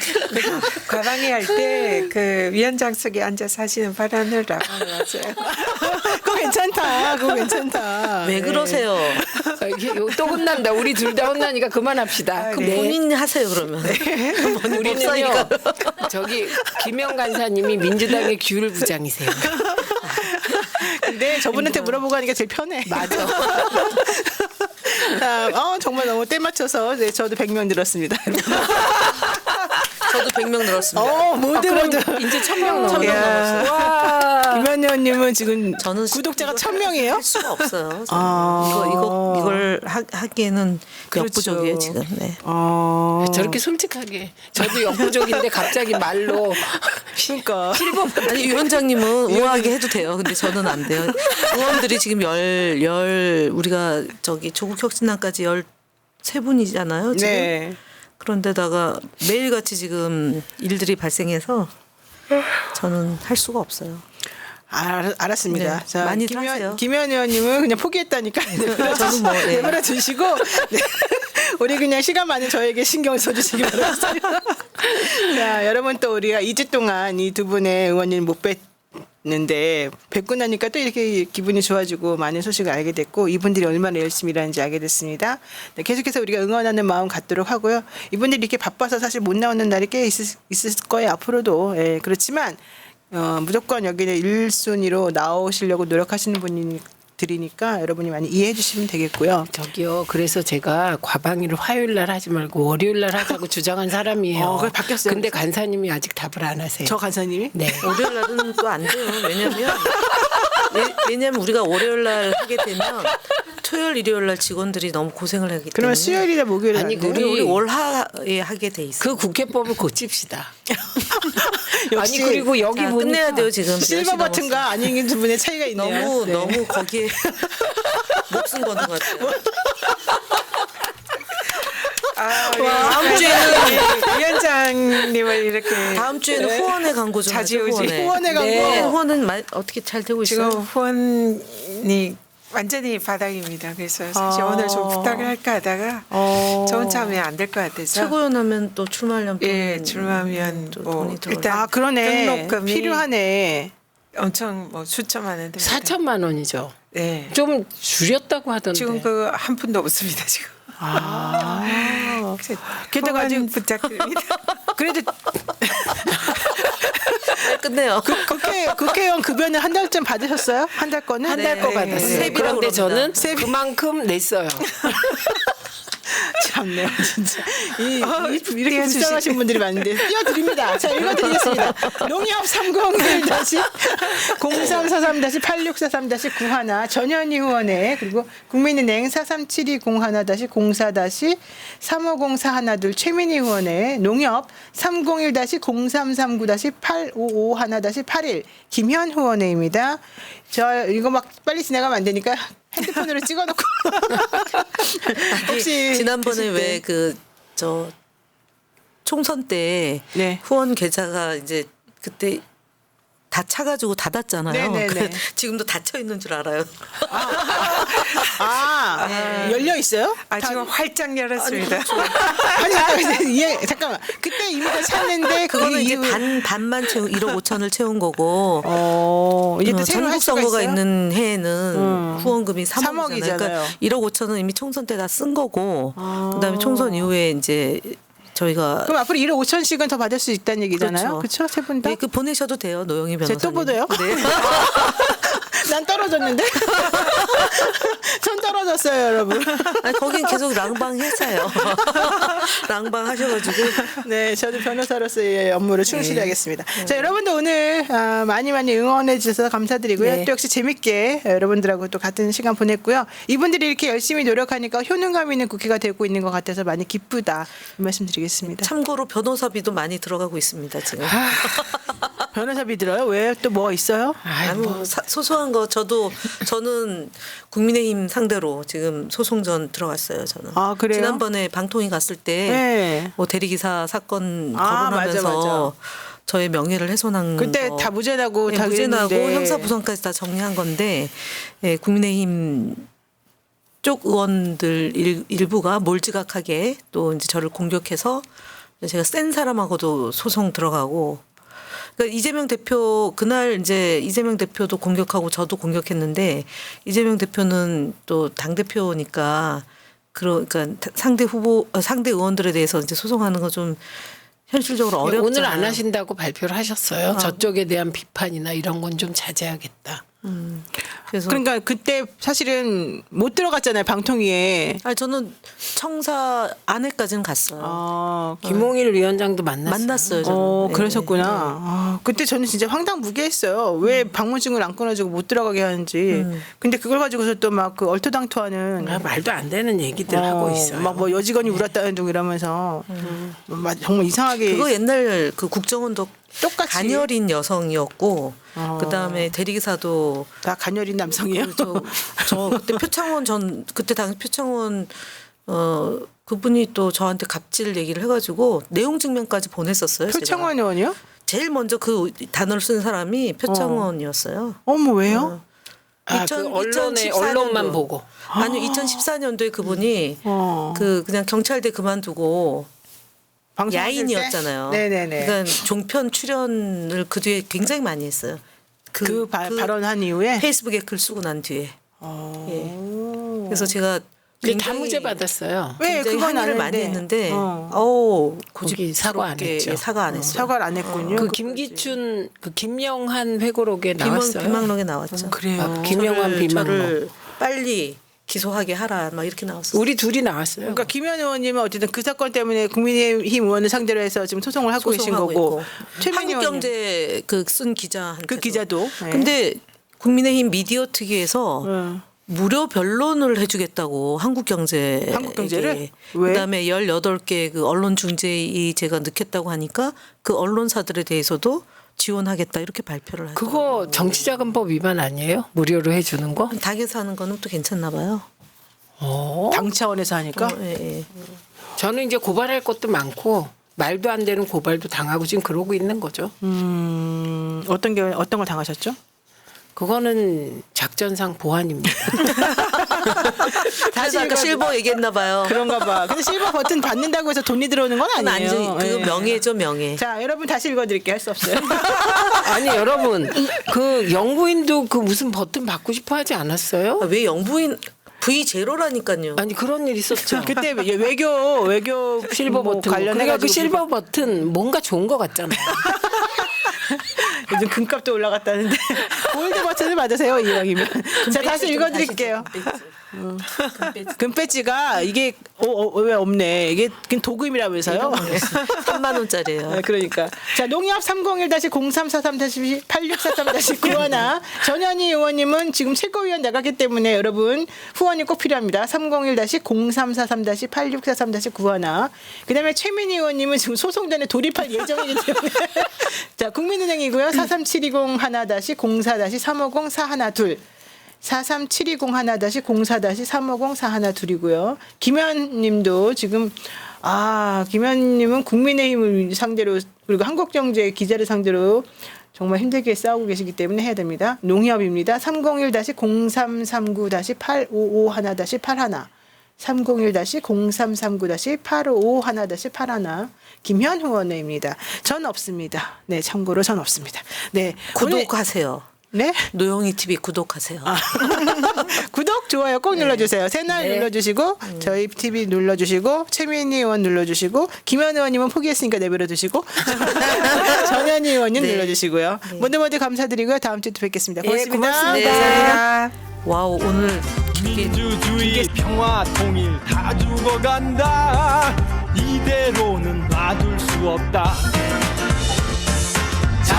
과방위 할 때 그 위원장석에 앉아서 하시는 발언을 라방을 하세요. 그거 괜찮다. 그거 괜찮다. 왜 그러세요? 또 혼난다. 우리 둘 다 혼나니까 그만합시다. 그 본인 하세요 그러면. 우리는요. 저기 김영 간사님이 민주당의 귤 부장이세요. 근데 저분한테 물어보고 하니까 제일 편해. 맞아. 자, 정말 너무 때 맞춰서 네, 저도 100명 늘었습니다. 저도 100명 늘었습니다. 모두 모두. 이제 1,000명 천명 넘었어요. 와. 김현희 의원님은 지금 저는 구독자가 이걸 1000명이에요? 할 수가 없어요. 저는. 아. 이걸 하기에는 그렇죠. 역부족이에요 지금. 네. 저렇게 솔직하게. 저도 역부족인데 갑자기 말로 그러니까. 아니 위원장님은 우아하게 해도 돼요. 근데 저는 안 돼요. 의원들이 지금 우리가 저기 조국 혁신안까지 13분이잖아요. 지금. 네. 그런데다가 매일같이 지금 일들이 발생해서 저는 할 수가 없어요. 알았습니다. 네, 자, 많이들 하세요. 김현 의원님은 그냥 포기했다니까 저는 뭐, 예. 내버려 두시고 네. 우리 그냥 시간 많은 저에게 신경을 써주시기 바랍니다. 자, 여러분 또 우리가 2주 동안 이 두 분의 의원님 못 뵀는데 뵙고 나니까 또 이렇게 기분이 좋아지고 많은 소식을 알게 됐고 이분들이 얼마나 열심히 일하는지 알게 됐습니다. 네, 계속해서 우리가 응원하는 마음 갖도록 하고요. 이분들이 이렇게 바빠서 사실 못 나오는 날이 꽤 있을 거예요. 앞으로도. 예, 그렇지만 무조건 여기는 1순위로 나오시려고 노력하시는 분들이니까 여러분이 많이 이해해 주시면 되겠고요. 저기요. 그래서 제가 과방위를 화요일 날 하지 말고 월요일 날 하자고 주장한 사람이에요. 그게 바뀌었어요. 근데 간사님이 아직 답을 안 하세요. 저 간사님이? 네. 월요일 날은 또 안 돼요. 왜냐면 우리가 월요일 날 하게 되면 토요일 일요일 날 직원들이 너무 고생을 하기 때문에 그러면 수요일이나 목요일에 아니, 안 돼요? 우리 월화에 하게 돼 있어요. 그 국회법을 고칩시다. 역시 아니 그리고 여기 자, 보니까 끝내야 돼요 지금. 실버 버튼과 아닌 두 분의 차이가 있네요. 너무 거기에 목숨 거는 것 같아요. 다음 주에는 위원장님을 이렇게 다음 주에는 후원회 광고 좀 하죠. 자지우지. 후원회 광고. 네, 후원은 어떻게 잘 되고 지금 있어요? 후원이 완전히 바닥입니다. 그래서 사실 오늘 좀 부탁을 할까 하다가 좋은 참여 안 될 것 같아서 최고위원 하면 또 출마하려면 예 출마하면 또 뭐 돈이 들어가요. 일단 그러네. 등록금이 필요하네. 엄청 뭐 수천만 원 됩니다. 4천만 원이죠. 네. 좀 줄였다고 하던데. 지금 그 한 푼도 없습니다 지금. 게다가 후원 지금 부탁드립니다. 그래도 끝내요. 국회의원 급여는 한 달쯤 받으셨어요? 한 달 거는? 한 달 거 네. 받았어요. 세비라고 그런데 그럽니다. 저는 그만큼 냈어요. 참네요, 진짜. 이렇게 띄워주시- 불쌍하신 분들이 많은데 띄워드립니다. 자, 읽어드리겠습니다. 농협 301-0343-8643-91 전현희 의원의 그리고 국민은행 437201-04-350412 최민희 의원의 농협 301-0339-8551-81 김현 의원의입니다. 저 이거 막 빨리 지나가면 안 되니까 핸드폰으로 찍어놓고 혹시 지난번에 계실 때. 왜 그 저 총선 때 네. 후원 계좌가 이제 그때 다 차가지고 닫았잖아요. 네네네. 그래, 지금도 닫혀 있는 줄 알아요. 열려 있어요? 지금 활짝 열었습니다. 잠깐만. 그때 이미 다 찼는데 그거는 이제 이후- 반만 채운 1억 5천을 채운 거고. 이제 또 새로 할 전국 수가 선거가 있어요? 있는 해에는 후원금이 3억이잖아요. 삼억이잖아요. 그러니까 1억 5천은 이미 총선 때 다 쓴 거고. 그다음에 총선 이후에 이제 저희가 그럼 앞으로 1억 5천씩은 더 받을 수 있다는 얘기잖아요. 그렇죠? 세 분 다? 네, 그 보내셔도 돼요, 노영희 변호사님. 제가 또 보내요? 네. 난 떨어졌는데? 전 떨어졌어요, 여러분. 아니, 거긴 계속 랑방 했어요. 랑방 하셔가지고. 네, 저도 변호사로서의 업무를 충실히 하겠습니다. 자, 여러분도 오늘 많이 응원해 주셔서 감사드리고요. 네. 또 역시 재밌게 여러분들하고 또 같은 시간 보냈고요. 이분들이 이렇게 열심히 노력하니까 효능감 있는 국회가 되고 있는 것 같아서 많이 기쁘다 이 말씀드리겠습니다. 참고로 변호사비도 많이 들어가고 있습니다, 지금. 변호사비 들어요? 왜 또 뭐 있어요? 아니 뭐 소소한 거 저는 국민의힘 상대로 지금 소송전 들어갔어요. 저는. 아, 그래요? 지난번에 방통위 갔을 때 네. 뭐 대리기사 사건 아, 거론하면서 맞아. 저의 명예를 훼손한 그때 거. 다 무죄나고 네, 다 무죄나고 그랬는데. 형사부상까지 다 정리한 건데 예, 국민의힘 쪽 의원들 일부가 몰지각하게 또 이제 저를 공격해서 제가 센 사람하고도 소송 들어가고 그러니까 이재명 대표 그날 이제 이재명 대표도 공격하고 저도 공격했는데 이재명 대표는 또 당 대표니까 그러니까 상대 의원들에 대해서 이제 소송하는 거 좀 현실적으로 어렵잖아요. 오늘 안 하신다고 발표를 하셨어요. 저쪽에 대한 비판이나 이런 건 좀 자제하겠다. 그래서 그러니까 그때 사실은 못 들어갔잖아요, 방통위에. 아니 저는 청사 안에까지는 갔어요. 아, 김홍일 위원장도 만났어요. 저는. 네. 그러셨구나. 아, 그때 저는 진짜 황당무계했어요. 왜 방문증을 안 끊어주고 못 들어가게 하는지. 근데 그걸 가지고서 또 막 그 얼토당토하는. 아, 말도 안 되는 얘기들 하고 있어요. 막 뭐 여직원이 울었다는 둥 이러면서 정말 이상하게. 그거 옛날 그 국정원도 똑같이. 가녀린 여성이었고 그다음에 대리기사도 다 가녀린 남성이에요. 저 그때 그때 당시 표창원 그분이 또 저한테 갑질 얘기를 해가지고 내용 증명까지 보냈었어요. 표창원 제가. 의원이요? 제일 먼저 그 단어를 쓴 사람이 표창원이었어요. 어머 왜요? 아, 그 언론만 보고. 아니요, 2014년도에 그분이 그냥 경찰대 그만두고 방송하실 야인이었잖아요. 때? 네네네. 그러니까 종편 출연을 그 뒤에 굉장히 많이 했어요. 그 발언한 이후에. 페이스북에 글 쓰고 난 뒤에. 예. 그래서 제가 근데 다 굉장히 무죄 받았어요. 왜 굉장히 그건 항의를 아는데. 많이 했는데 거기 사과 안 했죠. 사과 안 했어요. 사과를 안 했군요. 그 김기춘 그 김영한 회고록에 나왔어요. 비망록에 나왔죠. 그래요. 아, 김영한 비망록. 저를 빨리 기소하게 하라 막 이렇게 나왔어요. 우리 둘이 나왔어요. 그러니까 김현 의원님은 어쨌든 그 사건 때문에 국민의힘 의원을 상대로 해서 지금 소송을 하고 계신 소송하고 거고. 있고. 최민희 의원님. 한국경제 그 쓴 기자한테 그 기자도. 네. 근데 국민의힘 미디어 특위에서 무료 변론을 해주겠다고 한국경제를 한국경제를? 왜? 그다음에 18개 그 언론 중재위 제가 넣겠다고 하니까 그 언론사들에 대해서도 지원하겠다 이렇게 발표를 하죠. 그거 정치자금법 위반 아니에요? 무료로 해주는 거? 당에서 하는 거는 또 괜찮나 봐요. 당 차원에서 하니까. 예. 저는 이제 고발할 것도 많고 말도 안 되는 고발도 당하고 지금 그러고 있는 거죠. 어떤 걸 당하셨죠? 그거는 작전상 보안입니다. 다시 아까 실버 얘기했나 봐요. 그런가 봐. 근데 실버 버튼 받는다고 해서 돈이 들어오는 건 그건 아니에요. 아니죠. 그 예. 명예죠, 명예. 자, 여러분 다시 읽어드릴게요. 할 수 없어요. 아니 여러분 그 영부인도 그 무슨 버튼 받고 싶어 하지 않았어요? 아, 왜 영부인 V0라니까요. 아니 그런 일 있었죠. 그때 외교 실버 뭐 버튼 관련해 그러니까 그 가지고 실버 버튼 뭔가 좋은 것 같잖아요. 요즘 금값도 올라갔다는데 골드 버튼을 받으세요 이왕이면. 자, 다시 읽어드릴게요. 금배지가 이게 왜 없네. 이게 그냥 도금이라면서요. 3만 원짜리예요. 네, 그러니까. 자, 농협 301-0343-8643-91 전현희 의원님은 지금 최고위원 나갔기 때문에 여러분 후원이 꼭 필요합니다. 301-0343-8643-91 그다음에 최민희 의원님은 지금 소송전에 돌입할 예정이기 때문에 자, 국민은행이고요. 43720-1-04-350-412 43720-1-04-350-412이고요. 김현님도 지금 김현님은 국민의힘을 상대로 그리고 한국경제 기자를 상대로 정말 힘들게 싸우고 계시기 때문에 해야 됩니다. 농협입니다. 301-0339-8551-81 301-0339-8551-81 김현 의원입니다. 전 없습니다. 네, 참고로 전 없습니다. 네, 구독하세요. 네. 노영희 TV 구독하세요. 구독, 좋아요 꼭 눌러주세요. 새날 눌러주시고 저희 TV 눌러주시고 최민희 의원 눌러주시고 김현 의원님은 포기했으니까 내버려 두시고 전현희 의원님 눌러주시고요. 모두 감사드리고요. 다음 주에 또 뵙겠습니다. 고맙습니다. 고맙습니다. 와우 오늘 민주주의 평화 통일 다 죽어간다 이대로는 놔둘 수 없다 자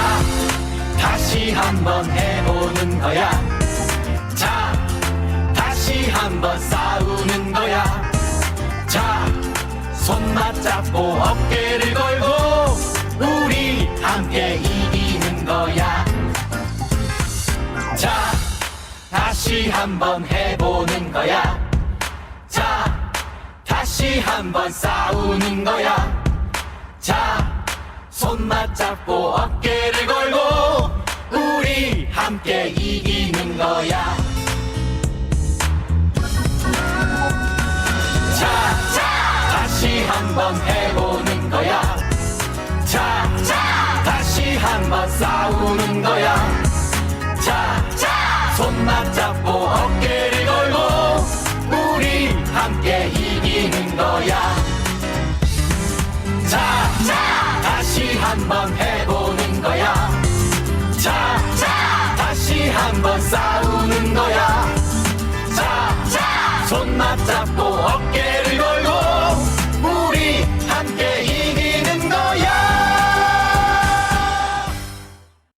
다시 한번 해보는 거야 자 다시 한번 싸우는 거야 자 손 맞잡고 어깨를 걸고 우리 함께 이기는 거야. 자, 다시 한번 해보는 거야. 자, 다시 한번 싸우는 거야. 자, 손 맞잡고 어깨를 걸고 우리 함께 이기는 거야. 자, 다시 한번 해보는 거야. 자, 다시 한번 싸우는 거야. 자, 손 맞잡고 어깨를 걸고 우리 함께 이기는 거야. 자, 다시 한번 해보는 거야. 자, 다시 한번 싸우는 거야. 자, 손 맞잡고